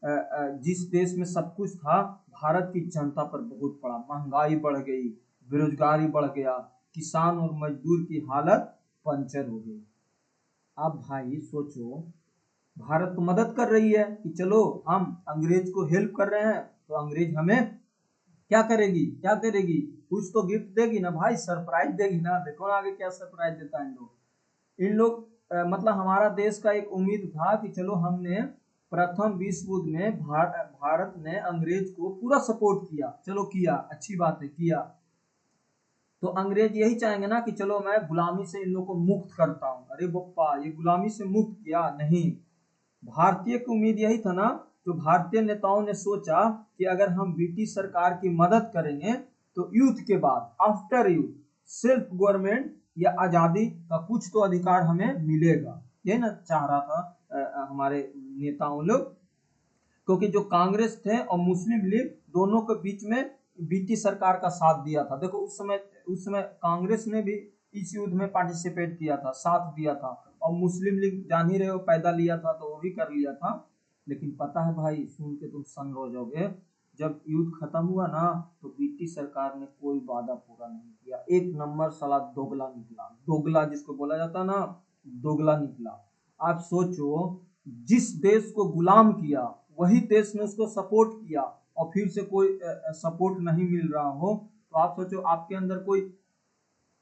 जिस देश में सब कुछ था भारत की जनता पर बहुत पड़ा, महंगाई बढ़ गई, बेरोजगारी बढ़ गया, किसान और मजदूर की हालत पंचर हो गई। अब भाई सोचो, भारत तो मदद कर रही है कि चलो हम अंग्रेज को हेल्प कर रहे हैं, तो अंग्रेज हमें क्या करेगी, क्या करेगी, कुछ तो गिफ्ट देगी ना भाई, सरप्राइज देगी ना। देखो ना आगे क्या सरप्राइज देता है इन लोग मतलब हमारा देश का एक उम्मीद था कि चलो हमने प्रथम विश्व युद्ध में भारत ने अंग्रेज को पूरा सपोर्ट किया, चलो किया, अच्छी बात है किया, तो अंग्रेज यही चाहेंगे ना कि चलो मैं गुलामी से इन लोगों को मुक्त करता हूँ। अरे बप्पा, ये गुलामी से मुक्त किया नहीं, भारतीय की उम्मीद यही था ना। तो भारतीय नेताओं ने सोचा कि अगर हम ब्रिटिश सरकार की मदद करेंगे तो युद्ध के बाद, आफ्टर युद्ध, सेल्फ गवर्नमेंट या आजादी का कुछ तो अधिकार हमें मिलेगा। ये ना चाह रहा था हमारे नेताओं लोग, क्योंकि जो कांग्रेस थे और मुस्लिम लीग दोनों के बीच में ब्रिटिश सरकार का साथ दिया था। देखो उस समय कांग्रेस ने भी इस युद्ध में पार्टिसिपेट किया था, साथ दिया था, और मुस्लिम लीग जान ही रहे हो पैदा लिया था तो वो भी कर लिया था। लेकिन पता है भाई, सुन के तुम सन हो जाओगे, जब युद्ध खत्म हुआ ना तो ब्रिटिश सरकार ने कोई वादा पूरा नहीं किया। एक नंबर साला दोगला निकला, दोगला जिसको बोला जाता ना, दोगला निकला। आप सोचो, जिस देश को गुलाम किया वही देश ने उसको सपोर्ट किया और फिर से कोई सपोर्ट नहीं मिल रहा हो, तो आप सोचो आपके अंदर कोई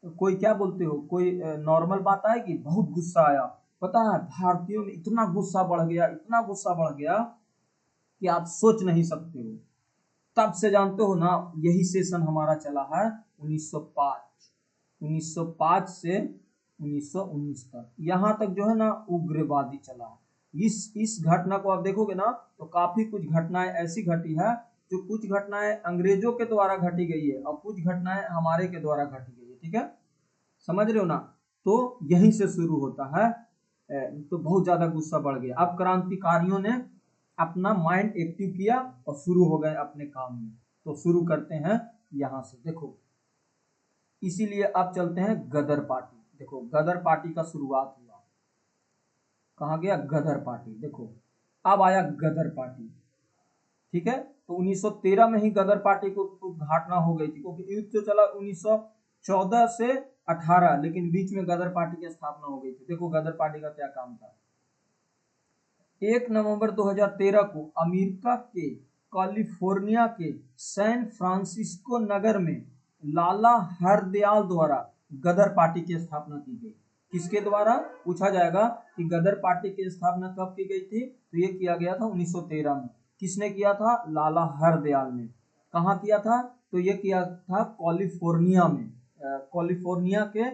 कोई क्या बोलते हो, कोई नॉर्मल बात आएगी? बहुत गुस्सा आया। पता है भारतीयों में इतना गुस्सा बढ़ गया, इतना गुस्सा बढ़ गया कि आप सोच नहीं सकते हो। तब से जानते हो ना, यही सेशन हमारा चला है 1905, 1905 से 1919 तक, यहाँ तक जो है ना उग्रवादी चला है। इस घटना को आप देखोगे ना तो काफी कुछ घटनाएं ऐसी घटी है, जो कुछ घटनाएं अंग्रेजों के द्वारा घटी गई है और कुछ घटनाएं हमारे के द्वारा घटी गई है। ठीक है, समझ रहे हो ना? तो यहीं से शुरू होता है। तो बहुत ज्यादा गुस्सा बढ़ गया। अब क्रांतिकारियों ने अपना माइंड एक्टिव किया और शुरू हो गए अपने काम में। तो शुरू करते हैं यहां से, देखो, इसीलिए अब चलते हैं गदर पार्टी। देखो गदर पार्टी का शुरुआत हुआ कहाँ गया, गदर पार्टी। देखो अब आया गदर पार्टी। ठीक है, तो 1913 में ही गदर पार्टी को घटना हो गई थी, क्योंकि युद्ध तो चला 1914 से 18, लेकिन बीच में गदर पार्टी की स्थापना हो गई थी। देखो गदर पार्टी का क्या काम था। 1 नवंबर 2013 को अमेरिका के कैलिफोर्निया के सैन फ्रांसिस्को नगर में लाला हरदयाल द्वारा गदर पार्टी की स्थापना की गई। किसके द्वारा, पूछा जाएगा कि गदर पार्टी की स्थापना कब की गई थी, तो ये किया गया था 1913 में। किसने किया था, लाला हरदयाल ने। कहाँ किया था, तो ये किया था कैलिफोर्निया में, कैलिफोर्निया के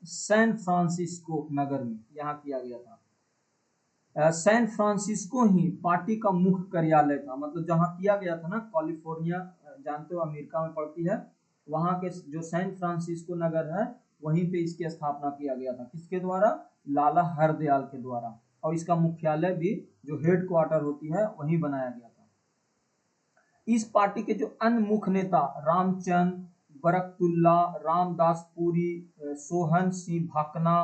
सैन फ्रांसिस्को नगर में, यहाँ किया गया था। सैन फ्रांसिस्को ही पार्टी का मुख्य कार्यालय था, मतलब जहां किया गया था ना, कैलिफोर्निया जानते हो अमेरिका में पड़ती है, वहां के जो सैन फ्रांसिस्को नगर है वहीं पे इसकी स्थापना किया गया था। किसके द्वारा, लाला हरदयाल के द्वारा। और इसका मुख्यालय भी, जो हेड क्वार्टर होती है, वहीं बनाया गया था। इस पार्टी के जो अन्य मुख्य नेता रामचंद्र, बरकतुल्ला, रामदासपुरी, सोहन सिंह भाकना,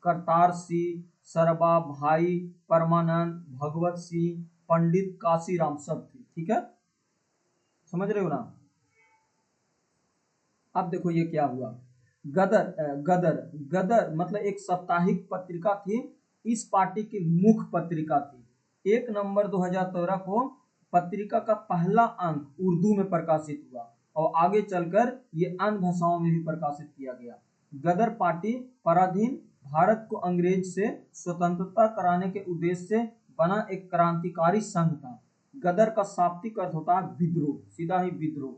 करतार सिंह, सरबा भाई, परमानंद, भगवत सिंह, पंडित काशीराम सब थे। ठीक है, समझ रहे हो ना? अब देखो ये क्या हुआ। गदर मतलब एक साप्ताहिक पत्रिका थी, इस पार्टी की मुख्य पत्रिका थी। 1 नवंबर 2013 को पत्रिका का पहला अंक उर्दू में प्रकाशित हुआ और आगे चलकर ये अन्य भाषाओं में भी प्रकाशित किया गया। गदर पार्टी पराधीन भारत को अंग्रेज से स्वतंत्रता कराने के उद्देश्य से बना एक क्रांतिकारी संघ था। गदर का शाब्दिक अर्थ होता है विद्रोह, सीधा ही विद्रोह।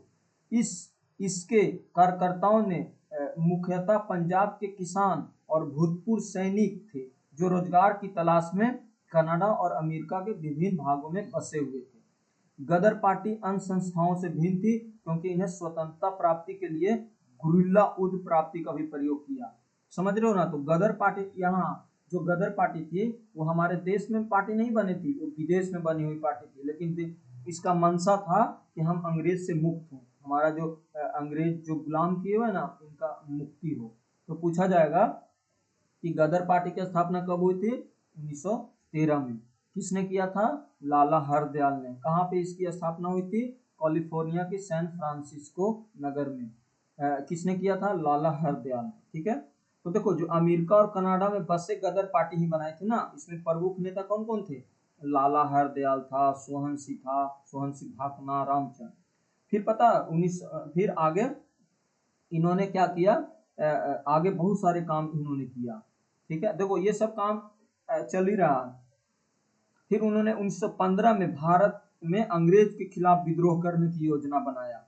इसके कार्यकर्ताओं ने मुख्यतः पंजाब के किसान और भूतपूर्व सैनिक थे, जो रोजगार की तलाश में कनाडा और अमेरिका के विभिन्न भागों में बसे हुए थे। गदर पार्टी अन्य संस्थाओं से भिन्न थी, क्योंकि इन्हें स्वतंत्रता प्राप्ति के लिए गुरिल्ला युद्ध प्राप्ति का भी प्रयोग किया। समझ रहे हो ना? तो गदर पार्टी, यहाँ जो गदर पार्टी थी वो हमारे देश में पार्टी नहीं बनी थी, वो विदेश में बनी हुई पार्टी थी, लेकिन इसका मंशा था कि हम अंग्रेज से मुक्त हों, हमारा जो अंग्रेज जो गुलाम किए हुए ना, इनका मुक्ति हो। तो पूछा जाएगा कि गदर पार्टी की स्थापना कब हुई थी, 1913 में। किसने किया था? लाला हरदयाल ने। कहाँ पे इसकी स्थापना हुई थी? कैलिफोर्निया के सैन फ्रांसिस्को नगर में। किसने किया था? लाला हरदयाल ने। ठीक है, तो देखो जो अमेरिका और कनाडा में बसे गदर पार्टी ही बनाई थी ना, इसमें प्रमुख नेता कौन कौन थे? लाला हरदयाल था, सोहन सिंह था, सोहन सिंह भाकना, रामचंद्र। फिर पता 19 फिर आगे इन्होंने क्या किया? आगे बहुत सारे काम इन्होंने किया। ठीक है, देखो ये सब काम चल ही रहा। फिर उन्होंने 1915 में भारत में अंग्रेज के खिलाफ विद्रोह करने की योजना बनाया।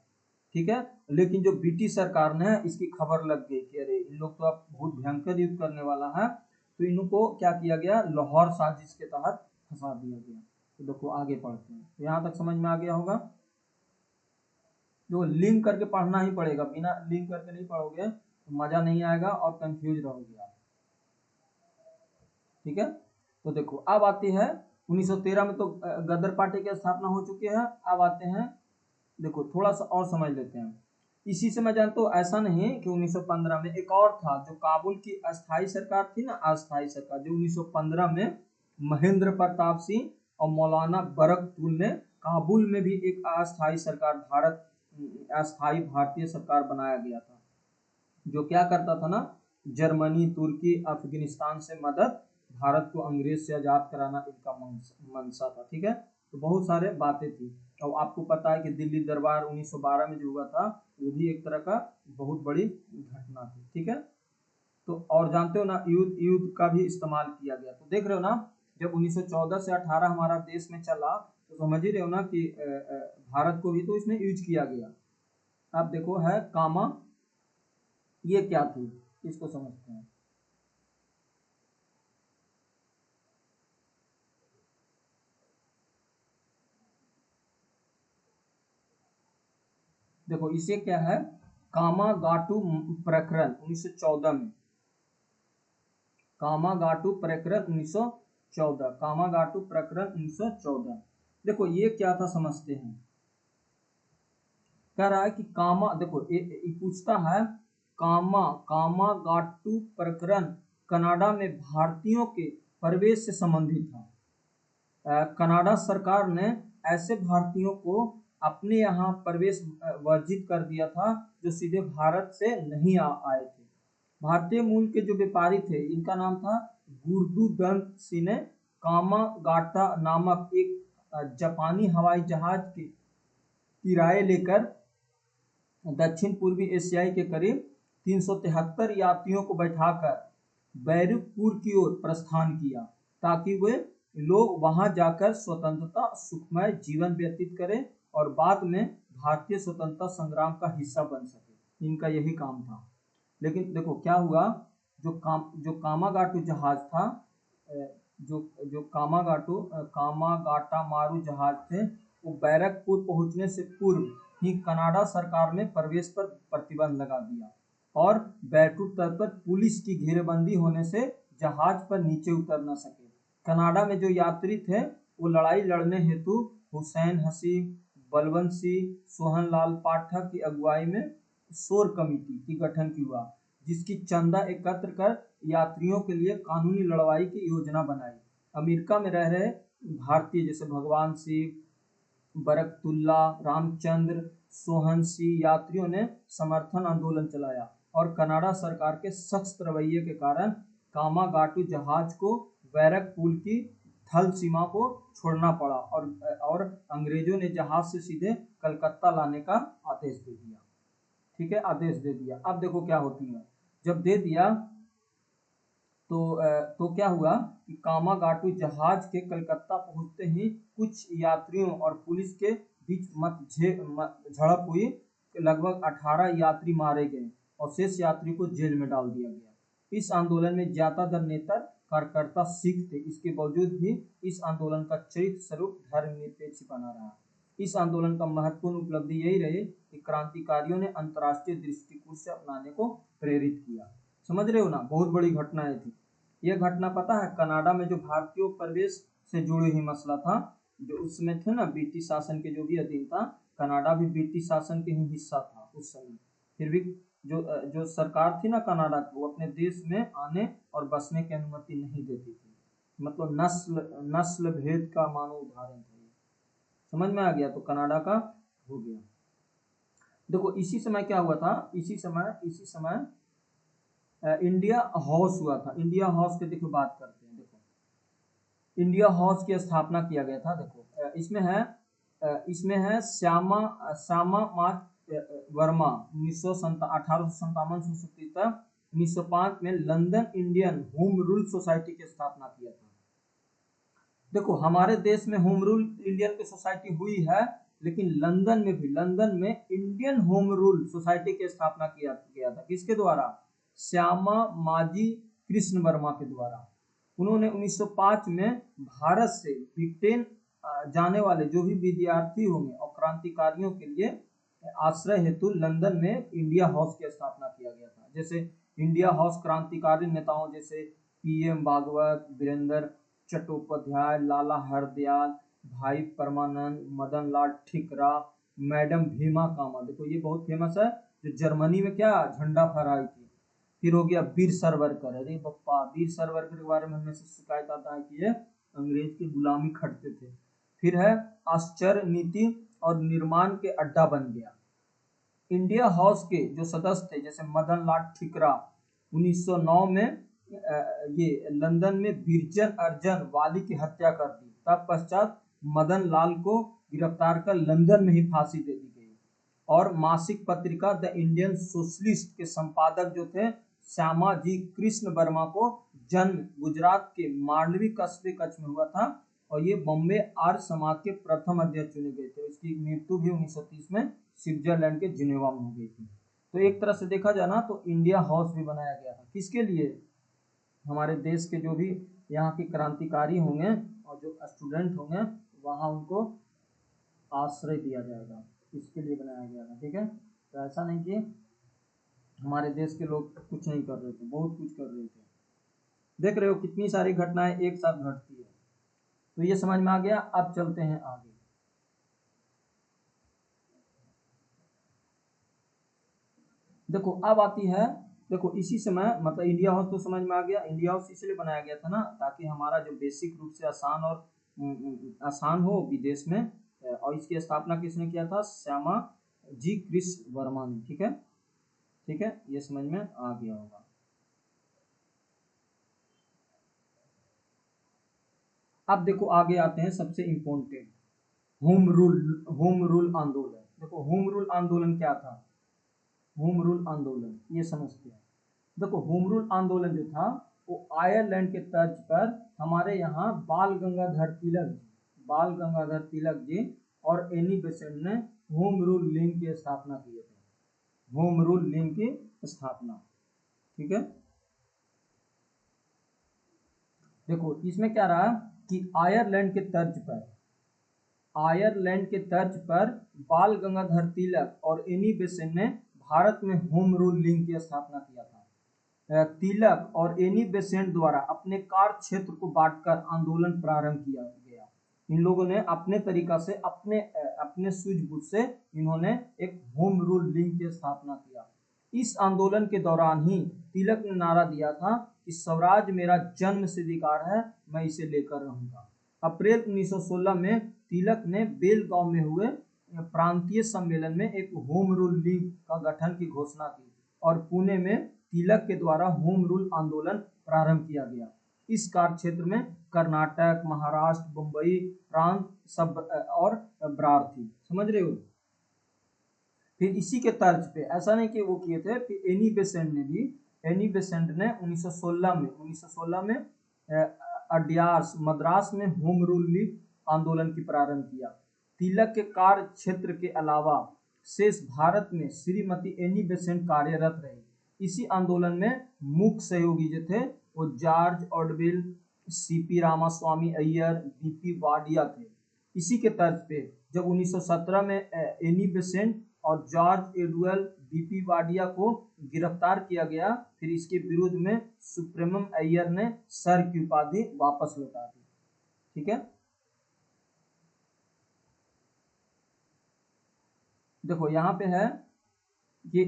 ठीक है, लेकिन जो ब्रिटिश सरकार ने इसकी खबर लग गई कि अरे इन लोग तो अब बहुत भयंकर युद्ध करने वाला है, तो इनको क्या किया गया? लाहौर साजिश के तहत फंसा दिया गया। तो देखो आगे पढ़ते हैं, तो यहाँ तक समझ में आ गया होगा। जो लिंक करके पढ़ना ही पड़ेगा, बिना लिंक करके नहीं पढ़ोगे तो मजा नहीं आएगा और कंफ्यूज रहोगे आप। ठीक है, तो देखो अब आती है 1913 में तो गदर पार्टी की स्थापना हो चुकी है। अब आते हैं, देखो थोड़ा सा और समझ लेते हैं। इसी से मैं जानता हूँ, ऐसा नहीं कि 1915 में एक और था जो काबुल की अस्थाई सरकार थी ना, अस्थाई सरकार, जो 1915 में महेंद्र प्रताप सिंह और मौलाना बरकतुल ने काबुल में भी एक अस्थाई सरकार, अस्थाई भारतीय सरकार बनाया गया था, जो क्या करता था ना, जर्मनी, तुर्की, अफगानिस्तान से मदद, भारत को अंग्रेज से आजाद कराना इनका मंशा था। ठीक है, तो बहुत सारे बातें थी। और आपको पता है कि दिल्ली दरबार 1912 में जो हुआ था, वो भी एक तरह का बहुत बड़ी घटना थी। ठीक है, तो और जानते हो ना, युद्ध का भी इस्तेमाल किया गया। तो देख रहे हो ना, जब 1914 से 18 हमारा देश में चला, तो समझ ही रहे हो ना कि भारत को भी तो इसमें यूज किया गया। अब देखो है कामा, ये क्या थी, इसको समझते हैं। देखो इसे क्या है? कामागाटू प्रकरण 1914 में, कामागाटू प्रकरण 1914, कामागाटू प्रकरण 1914। देखो ये क्या था समझते हैं। कह रहा है कि कामा, देखो ये पूछता है, कामागाटू प्रकरण कनाडा में भारतीयों के प्रवेश से संबंधित था। कनाडा सरकार ने ऐसे भारतीयों को अपने यहाँ प्रवेश वर्जित कर दिया था जो सीधे भारत से नहीं आए थे। भारतीय मूल के जो व्यापारी थे, इनका नाम था गुर्दुदंत सिंह ने कामागाटा नामक एक जापानी हवाई जहाज के किराए लेकर दक्षिण पूर्वी एशियाई के करीब 373 यात्रियों को बैठाकर बैरकपुर की ओर प्रस्थान किया, ताकि वे लोग वहां जाकर स्वतंत्रता सुखमय जीवन व्यतीत करें और बाद में भारतीय स्वतंत्रता संग्राम का हिस्सा बन सके। इनका यही काम था। लेकिन देखो क्या हुआ, जो कामागाटू जहाज था, जो जो कामागाटा मारू जहाज थे, वो बैरकपुर पहुंचने से पूर्व ही कनाडा सरकार ने प्रवेश पर प्रतिबंध लगा दिया और बैरकपुर तट पर पुलिस की घेरेबंदी होने से जहाज पर नीचे उतर न सके। कनाडा में जो यात्री थे, वो लड़ाई लड़ने हेतु हुसैन हसीब, बलवंत सिंह, सोहन लाल पाठक की अगुवाई में शोर कमेटी की गठन की हुआ, जिसकी चंदा एकत्र कर यात्रियों के लिए कानूनी लड़ाई की योजना बनाई। अमेरिका में रह रहे भारतीय जैसे भगवान सिंह, बरकतुल्ला, रामचंद्र, सोहन सिंह यात्रियों ने समर्थन आंदोलन चलाया और कनाडा सरकार के सख्त रवैये के कारण कामागाटू जहाज को बैरकपुर की थल सीमा को छोड़ना पड़ा और अंग्रेजों ने जहाज से सीधे कलकत्ता लाने का आदेश दे दिया। ठीक है, आदेश दे दिया। अब देखो क्या होती है, जब दे दिया तो क्या हुआ कि कामागाटू जहाज के कलकत्ता पहुंचते ही कुछ यात्रियों और पुलिस के बीच झड़प हुई। लगभग 18 यात्री मारे गए और शेष यात्री को जेल में डाल दिया गया। इस आंदोलन में ज्यादातर नेता कार्यकर्ता सिख थे। इसके बावजूद भी इस आंदोलन का चरित्र स्वरूप धर्मनिरपेक्ष बना रहा। इस आंदोलन का महत्वपूर्ण उपलब्धि यही रही कि क्रांतिकारियों ने अंतर्राष्ट्रीय दृष्टिकोण से अपनाने को प्रेरित किया। समझ रहे हो ना, बहुत बड़ी घटनाएं थी। यह घटना पता है, कनाडा में जो भारतीयों प्रवेश से जुड़ी हुई मसला था, जो उसमें थे ना ब्रिटिश शासन के जो भी अधीन था, कनाडा भी ब्रिटिश शासन के ही हिस्सा था उस समय। फिर भी जो सरकार थी ना कनाडा की, वो अपने देश में आने और बसने की अनुमति नहीं देती थी। मतलब नस्ल भेद का मानव उदाहरण था ये। समझ में आ गया, तो कनाडा का हो गया। देखो इसी समय क्या हुआ था, इसी समय इंडिया हाउस हुआ था। इंडिया हाउस की देखो बात करते हैं। देखो इंडिया हाउस की स्थापना किया गया था। देखो इसमें है श्यामा माच वर्मा 1857 से 1905 में London Indian home rule society की स्थापना किया था। देखो हमारे देश में होम रूल इंडियन की सोसाइटी हुई है, लेकिन लंदन में इंडियन होम रूल सोसाइटी की स्थापना किया गया था। किसके द्वारा? श्यामा माजी कृष्ण वर्मा के द्वारा। उन्होंने 1905 में भारत से ब्रिटेन जाने वाले जो भी विद्यार्थी होंगे और क्रांतिकारियों के लिए आश्रय हेतु लंदन में इंडिया हाउस की स्थापना किया गया था। जैसे इंडिया हाउस क्रांतिकारी नेताओं जैसे पीएम भागवत, वीरेंद्र चट्टोपाध्याय, लाला हरदयाल, भाई परमानंद, मदन लाल ठिकरा, मैडम भीमा कामा, देखो ये बहुत फेमस है, जो जर्मनी में क्या झंडा फहराई थी। फिर हो गया वीर सावरकर। अरे बप्पा, वीर सावरकर के बारे में हमेशा शिकायत आता है कि ये अंग्रेज की गुलामी खटते थे। फिर है आश्चर्य नीति और निर्माण के अड्डा बन गया। इंडिया हाउस के जो सदस्य थे जैसे मदन लाल ठिकरा 1909 में ये लंदन में बिरजन अर्जन वाली की हत्या कर दी। तत्पश्चात मदन लाल को गिरफ्तार कर लंदन में ही फांसी दे दी गई। और मासिक पत्रिका द इंडियन सोशलिस्ट के संपादक जो थे श्यामा जी कृष्ण वर्मा को जन्म गुजरात के मांडवी कस्बे कच्छ में हुआ था, और ये बॉम्बे आर्य समाज के प्रथम अध्यक्ष चुने गए थे। इसकी मृत्यु भी 1930 में स्विट्जरलैंड के जिनेवा में हो गई थी। तो एक तरह से देखा जाए ना तो इंडिया हाउस भी बनाया गया था। किसके लिए? हमारे देश के जो भी यहाँ के क्रांतिकारी होंगे और जो स्टूडेंट होंगे वहाँ उनको आश्रय दिया जाएगा, इसके लिए बनाया गया था। ठीक है, तो ऐसा नहीं कि हमारे देश के लोग कुछ नहीं कर रहे थे, बहुत कुछ कर रहे थे। देख रहे हो कितनी सारी घटनाएं एक साथ घटती है। तो ये समझ में आ गया। अब चलते हैं आगे। देखो अब आती है, देखो इसी समय मतलब इंडिया हाउस तो समझ में आ गया। इंडिया हाउस इसलिए बनाया गया था ना ताकि हमारा जो बेसिक रूप से आसान हो विदेश में। और इसकी स्थापना किसने किया था? श्यामा जी कृष्ण वर्मा ने। ठीक है, ठीक है, ये समझ में आ गया होगा। अब देखो आगे आते हैं सबसे इम्पोर्टेंट, होम रूल आंदोलन। देखो होम रूल आंदोलन क्या था? होम रूल आंदोलन ये समझते हैं। देखो होम रूल आंदोलन जो था वो आयरलैंड के तर्ज पर हमारे यहाँ बाल गंगाधर तिलक जी और एनी बेसेंट ने होम रूल लीग की स्थापना किए थे। होम रूल लीग की स्थापना। ठीक है, देखो इसमें क्या रहा कि आयरलैंड के तर्ज पर बाल गंगाधर तिलक और एनी बेसेंट ने भारत में होम रूल लीग की स्थापना किया था। तिलक और एनी बेसेंट द्वारा अपने कार्य क्षेत्र को बांटकर आंदोलन प्रारंभ किया गया। इन लोगों ने अपने तरीका से अपने सूझबूझ से इन्होंने एक होम रूल लीग की स्थापना किया। इस आंदोलन के दौरान ही तिलक ने नारा दिया था कि स्वराज मेरा जन्म सिद्ध अधिकार है, मैं इसे लेकर रहूंगा। अप्रैल 1916 में तिलक ने बेलगांव में हुए प्रांतीय सम्मेलन में एक होम रूल लीग का गठन की घोषणा की और पुणे में तिलक के द्वारा होम रूल आंदोलन प्रारंभ किया गया। इस कार्य क्षेत्र में कर्नाटक, महाराष्ट्र, मुंबई प्रांत सब और ब्रार थी। समझ रहे हो? फिर इसी के तर्ज पे ऐसा नहीं कि वो किए थे, फिर एनी बेसेंट ने 1916 में अड्यार्स मद्रास में होम रूल लीग आंदोलन की प्रारंभ किया। तिलक के कार्य क्षेत्र के अलावा शेष भारत में श्रीमती एनी बेसेंट कार्यरत रही। इसी आंदोलन में मुख्य सहयोगी जो थे वो जॉर्ज ऑर्डविल, सीपी रामास्वामी अय्यर, बीपी वाडिया थे। इसी के तर्ज पे जब 1917 में एनी बेसेंट और जॉर्ज एडुअल बीपी वाडिया को गिरफ्तार किया गया, फिर इसके विरुद्ध में सुप्रीमम अय्यर ने सर की उपाधि वापस लौटा दी। ठीक है, देखो यहाँ पे है ये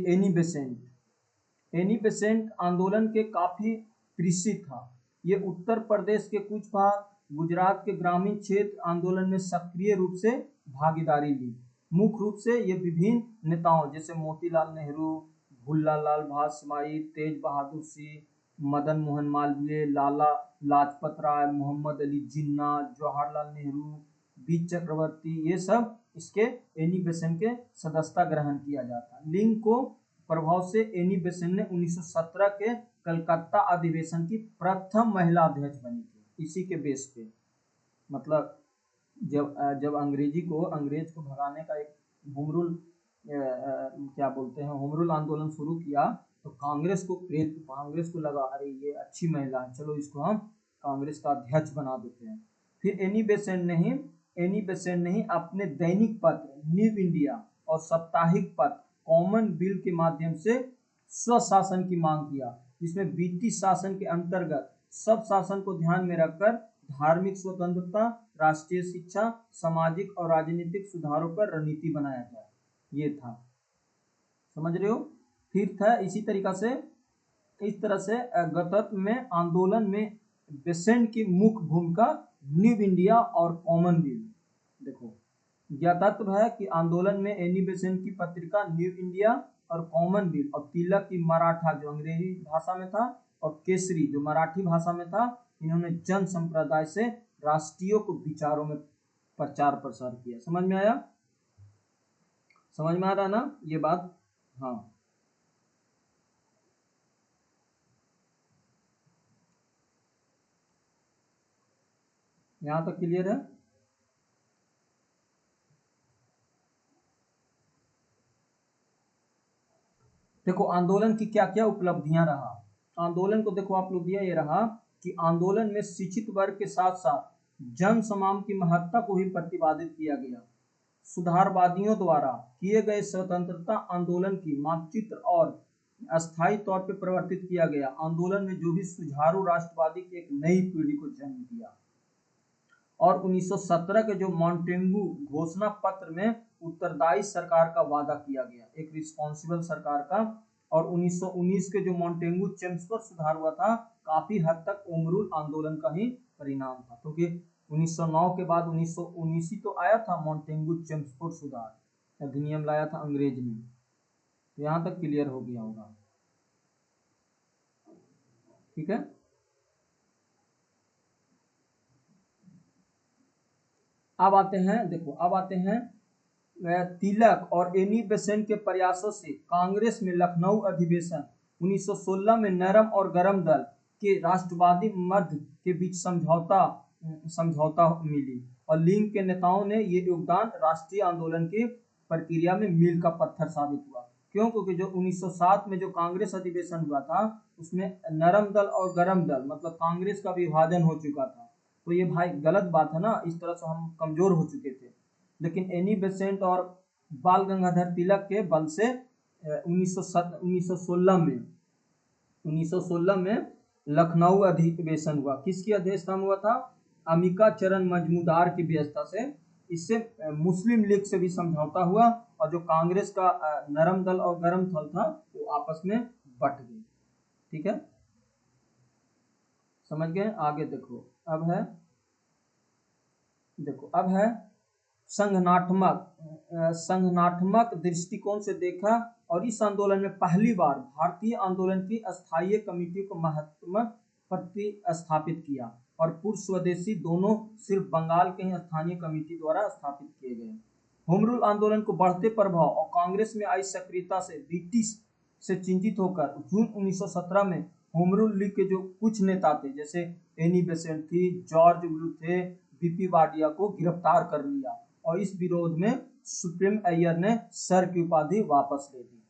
एनी बेसेंट आंदोलन के काफी प्रेषित था। ये उत्तर प्रदेश के कुछ भाग, गुजरात के ग्रामीण क्षेत्र आंदोलन में सक्रिय रूप से भागीदारी ली। मुख्य रूप से ये विभिन्न नेताओं जैसे मोतीलाल नेहरू, भुल्लालाल भाषमाई, तेज बहादुर सिंह, मदन मोहन मालवीय, लाला लाजपत राय, मोहम्मद अली जिन्ना, जवाहरलाल नेहरू, बी चक्रवर्ती, ये सब इसके एनी बेसेंट के सदस्यता ग्रहण किया जाता। लिंग को प्रभाव से एनी बेसेंट ने 1917 के कलकत्ता अधिवेशन की प्रथम महिला अध्यक्ष बनी थी। इसी के बेस पे मतलब जब अंग्रेज को भगाने का एक क्या बोलते हैं होम रूल आंदोलन शुरू किया, तो कांग्रेस को लगा अरे ये अच्छी महिला है, चलो इसको हम कांग्रेस का अध्यक्ष बना देते हैं। फिर एनी बेसेंट ने ही अपने दैनिक पत्र न्यू इंडिया और साप्ताहिक पत्र कॉमन बिल के माध्यम से स्वशासन की मांग किया, जिसमें ब्रिटिश शासन के अंतर्गत सब शासन को ध्यान में रखकर धार्मिक स्वतंत्रता, राष्ट्रीय शिक्षा, सामाजिक और राजनीतिक सुधारों पर रणनीति बनाया जाए। ये था, समझ रहे हो। फिर था इस तरह से गणतंत्र में आंदोलन में बेसेंट की मुख्य भूमिका न्यू इंडिया और कॉमन बिल। देखो ज्ञातत्व है कि आंदोलन में एनी बेसेंट की पत्रिका न्यू इंडिया और कॉमन बिल और तिलक की मराठा जो अंग्रेजी भाषा में था और केसरी जो मराठी भाषा में था, इन्होंने जन संप्रदाय से राष्ट्रीय को विचारों में प्रचार प्रसार किया। समझ में आया? समझ में आ रहा ना ये बात? हाँ, यहाँ तक क्लियर है। देखो आंदोलन की क्या क्या उपलब्धियां रहा। आंदोलन को देखो आप लोग दिया ये रहा कि आंदोलन में शिक्षित वर्ग के साथ साथ जन समाज की महत्ता को भी प्रतिपादित किया गया। सुधारवादियों द्वारा किए गए स्वतंत्रता आंदोलन की मानचित्र और अस्थायी तौर पर परिवर्तित किया गया। आंदोलन में जो भी सुझारू राष्ट्रवादी की एक नई पीढ़ी को जन्म दिया। और 1917 के जो मॉन्टेगू घोषणा पत्र में उत्तरदायी सरकार का वादा किया गया, एक रिस्पॉन्सिबल सरकार का। और 1919 के जो मॉन्टेगू चेम्सफोर्ड सुधार हुआ था, काफी हद तक होम रूल आंदोलन का ही परिणाम था, क्योंकि 1909 के बाद 1919 ही तो आया था मॉन्टेगू चेम्सफोर्ड सुधार अधिनियम लाया था अंग्रेज ने। तो यहाँ तक क्लियर हो गया होगा, ठीक है। अब आते हैं तिलक और एनी बेसेंट के प्रयासों से कांग्रेस में लखनऊ अधिवेशन 1916 में नरम और गरम दल के राष्ट्रवादी मध्य के बीच समझौता मिली और लीग के नेताओं ने ये योगदान राष्ट्रीय आंदोलन की प्रक्रिया में मील का पत्थर साबित हुआ। क्यों? क्योंकि जो 1907 में जो कांग्रेस अधिवेशन हुआ था, उसमें नरम दल और गरम दल मतलब कांग्रेस का विभाजन हो चुका था। तो ये भाई गलत बात है ना, इस तरह से हम कमजोर हो चुके थे। लेकिन एनी बेसेंट और बाल गंगाधर तिलक के बल से 1916 में लखनऊ अधिवेशन हुआ। किसकी अध्यक्षता में हुआ था? अमिका चरण मजमूदार की व्यवस्था से। इससे मुस्लिम लीग से भी समझौता हुआ और जो कांग्रेस का नरम दल और गरम दल था वो आपस में बट गए। ठीक है, समझ गए? आगे देखो, अब है संगठनात्मक दृष्टिकोण से देखा। और इस आंदोलन में पहली बार भारतीय आंदोलन की अस्थायी कमेटी को महत्व प्रतिस्थापित किया और पूर्व स्वदेशी दोनों सिर्फ बंगाल के ही स्थानीय कमेटी द्वारा स्थापित किए गए। होम रूल आंदोलन को बढ़ते प्रभाव और कांग्रेस में आई सक्रियता से ब्रिटिश से चिंतित होकर जून 1917 में होम रूल लीग के जो कुछ नेता थे, जैसे एनी बेसेंट थी, जॉर्ज ब्लू थे, बीपी वाडिया को गिरफ्तार कर लिया और इस विरोध में सुप्रीम अय्यर ने सर की उपाधि वापस ले ली।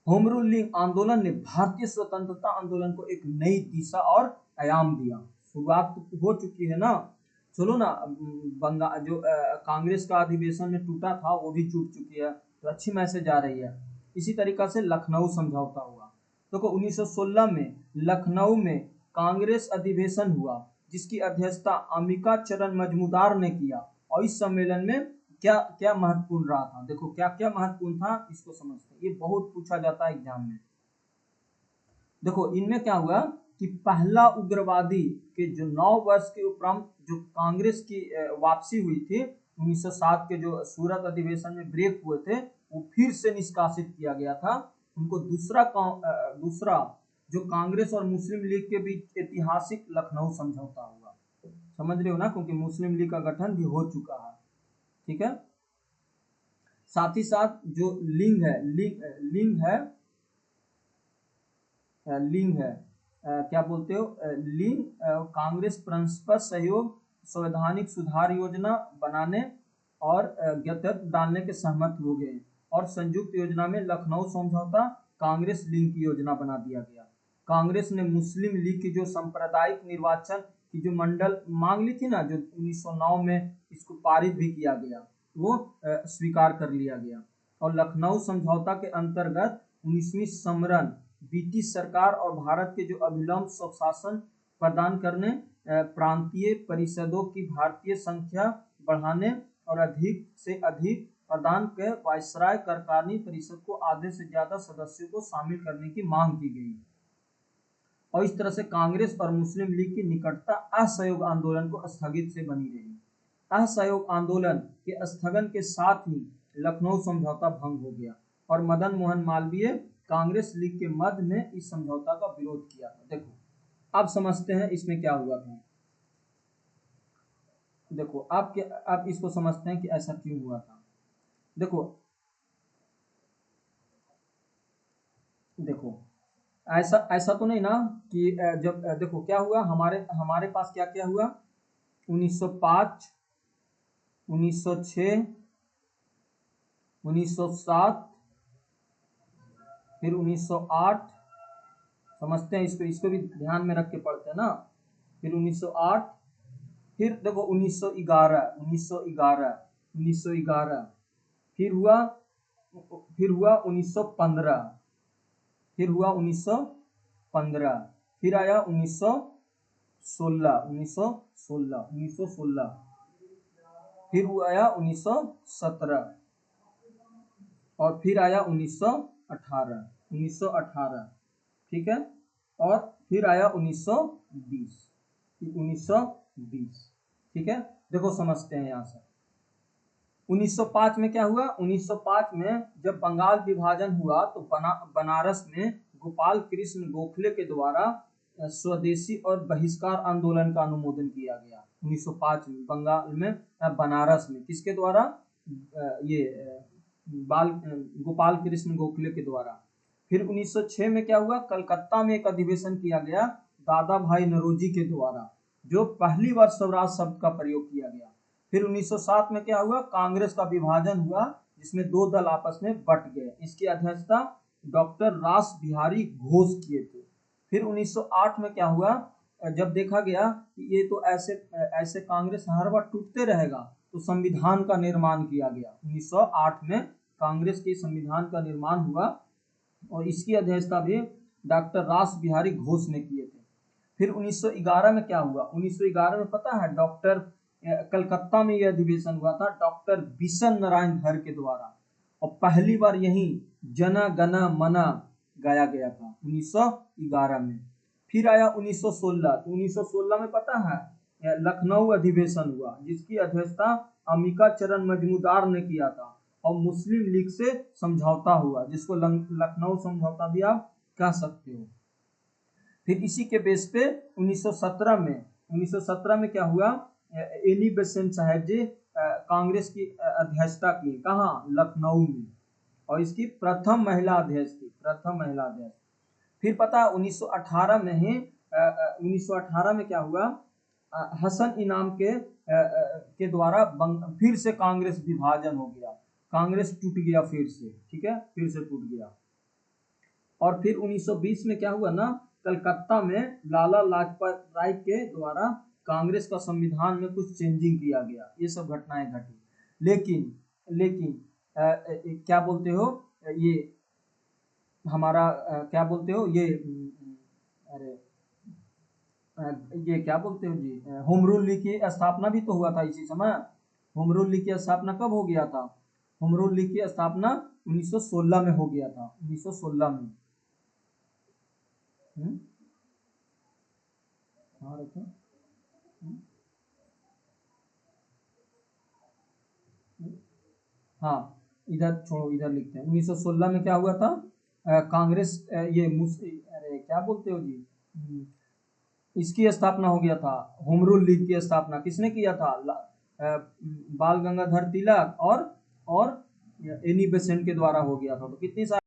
होम रूल लीग आंदोलन ने भारतीय स्वतंत्रता आंदोलन को एक नई दिशा और आयाम दिया। शुरुआत हो चुकी है ना, चलो ना, बंगाल जो कांग्रेस का अधिवेशन में टूटा था वो भी टूट चुकी है, तो अच्छी मैसेज आ रही है। इसी तरीका से लखनऊ समझौता हुआ। देखो 1916 में लखनऊ में कांग्रेस अधिवेशन हुआ जिसकी अध्यक्षता अमिका चरण मजमूदार ने किया। और इस सम्मेलन में क्या क्या महत्वपूर्ण रहा था, देखो क्या क्या महत्वपूर्ण था, इसको समझते हैं। ये बहुत पूछा जाता है एग्जाम में। देखो इनमें क्या हुआ कि पहला उग्रवादी के जो 9 वर्ष के उपरांत जो कांग्रेस की वापसी हुई थी 1907 के जो सूरत अधिवेशन में ब्रेक हुए थे, वो फिर से निष्कासित किया गया था। उनको दूसरा जो कांग्रेस और मुस्लिम लीग के बीच ऐतिहासिक लखनऊ समझौता हुआ। समझ रहे हो ना, क्योंकि मुस्लिम लीग का गठन भी हो चुका है। ठीक है, साथ ही साथ जो लिंग है क्या बोलते हो, लिंग कांग्रेस परस्पर सहयोग, संवैधानिक सुधार योजना बनाने और गत्यंतर डालने के सहमत हो गए और संयुक्त योजना में लखनऊ समझौता कांग्रेस लिंग की योजना बना दिया गया। कांग्रेस ने मुस्लिम लीग की जो सांप्रदायिक निर्वाचन की जो मंडल मांग ली थी ना, जो 1909 में इसको पारित भी किया गया, वो स्वीकार कर लिया गया। और लखनऊ समझौता के अंतर्गत 19वीं सम्मेलन ब्रिटिश सरकार और भारत के जो अभिलंब स्वशासन प्रदान करने, प्रांतीय परिषदों की भारतीय संख्या बढ़ाने और अधिक से अधिक प्रदान के वायसराय कार्यकारिणी परिषद को आधे से ज्यादा सदस्यों को शामिल करने की मांग की गई। और इस तरह से कांग्रेस और मुस्लिम लीग की निकटता असहयोग आंदोलन को स्थगित से बनी रही। असहयोग आंदोलन के स्थगन के साथ ही लखनऊ समझौता भंग हो गया और मदन मोहन मालवीय कांग्रेस लीग के मध्य में इस समझौता का विरोध किया था। देखो अब समझते हैं इसमें क्या हुआ था। देखो आप इसको समझते हैं कि ऐसा क्यों हुआ था। देखो ऐसा तो नहीं ना कि जब देखो क्या हुआ, हमारे पास क्या क्या हुआ, 1905, 1906, 1907, फिर 1908, समझते हैं इसको भी ध्यान में रख के पढ़ते हैं ना। फिर 1908, फिर देखो 1911, 1911, फिर हुआ 1915, फिर हुआ 1915, फिर आया 1916, 1916, फिर आया 1917 और फिर आया 1918, ठीक है, और फिर आया 1920, ठीक है। देखो समझते हैं यहाँ से 1905 में क्या हुआ। 1905 में जब बंगाल विभाजन हुआ तो बनारस में गोपाल कृष्ण गोखले के द्वारा स्वदेशी और बहिष्कार आंदोलन का अनुमोदन किया गया। 1905 में बंगाल में बनारस में किसके द्वारा, ये गोपाल कृष्ण गोखले के द्वारा। फिर 1906 में क्या हुआ, कलकत्ता में एक अधिवेशन किया गया दादा भाई नौरोजी के द्वारा, जो पहली बार स्वराज शब्द का प्रयोग किया गया। फिर 1907 में क्या हुआ, कांग्रेस का विभाजन हुआ जिसमें 2 दल आपस में बट गए। इसकी अध्यक्षता डॉक्टर रास बिहारी घोष किए थे। फिर 1908 में क्या हुआ, जब देखा गया कि ये तो ऐसे कांग्रेस हर बार टूटते रहेगा, तो संविधान का निर्माण किया गया। 1908 में कांग्रेस के संविधान का निर्माण हुआ और इसकी अध्यक्षता भी डॉक्टर रास बिहारी घोष ने किए थे। फिर 1911 में क्या हुआ, 1911 में पता है कलकत्ता में यह अधिवेशन हुआ था डॉक्टर बिशन नारायण धर के द्वारा, और पहली बार यही जन गण मन गाया गया था 1911 में। फिर आया 1916, तो 1916 में पता है लखनऊ अधिवेशन हुआ जिसकी अध्यक्षता अम्बिका चरण मजमूदार ने किया था, और मुस्लिम लीग से समझौता हुआ जिसको लखनऊ समझौता भी आप कह सकते हो। फिर इसी के बेस पे 1917 में क्या हुआ, एनी बेसेंट साहब जी कांग्रेस की अध्यक्षता की, कहाँ, लखनऊ में, और इसकी प्रथम महिला अध्यक्ष थी, फिर पता 1918 में ही 1918 में क्या हुआ, हसन इनाम के द्वारा फिर से कांग्रेस विभाजन हो गया, कांग्रेस टूट गया फिर से, ठीक है, फिर से टूट गया। और फिर 1920 में क्या हुआ ना, कलकत्ता में लाला लाजपत राय के द्वारा कांग्रेस का संविधान में कुछ चेंजिंग किया गया। ये सब घटनाएं घटी, लेकिन क्या बोलते हो, ये हमारा क्या बोलते हो, ये अरे ये क्या बोलते हो जी, होम रूल लीग की स्थापना भी तो हुआ था इसी समय। होम रूल लीग की स्थापना कब हो गया था, होम रूल लीग की स्थापना 1916 में हो गया था, 1916 में। रहे थे? हाँ, इधर छोड़ो, इधर लिखते हैं। 1916 में क्या हुआ था? कांग्रेस, अरे क्या बोलते हो जी, इसकी स्थापना हो गया था। होम रूल लीग की स्थापना किसने किया था? बाल गंगाधर तिलक और एनी बेसेंट के द्वारा हो गया था। तो कितनी सारी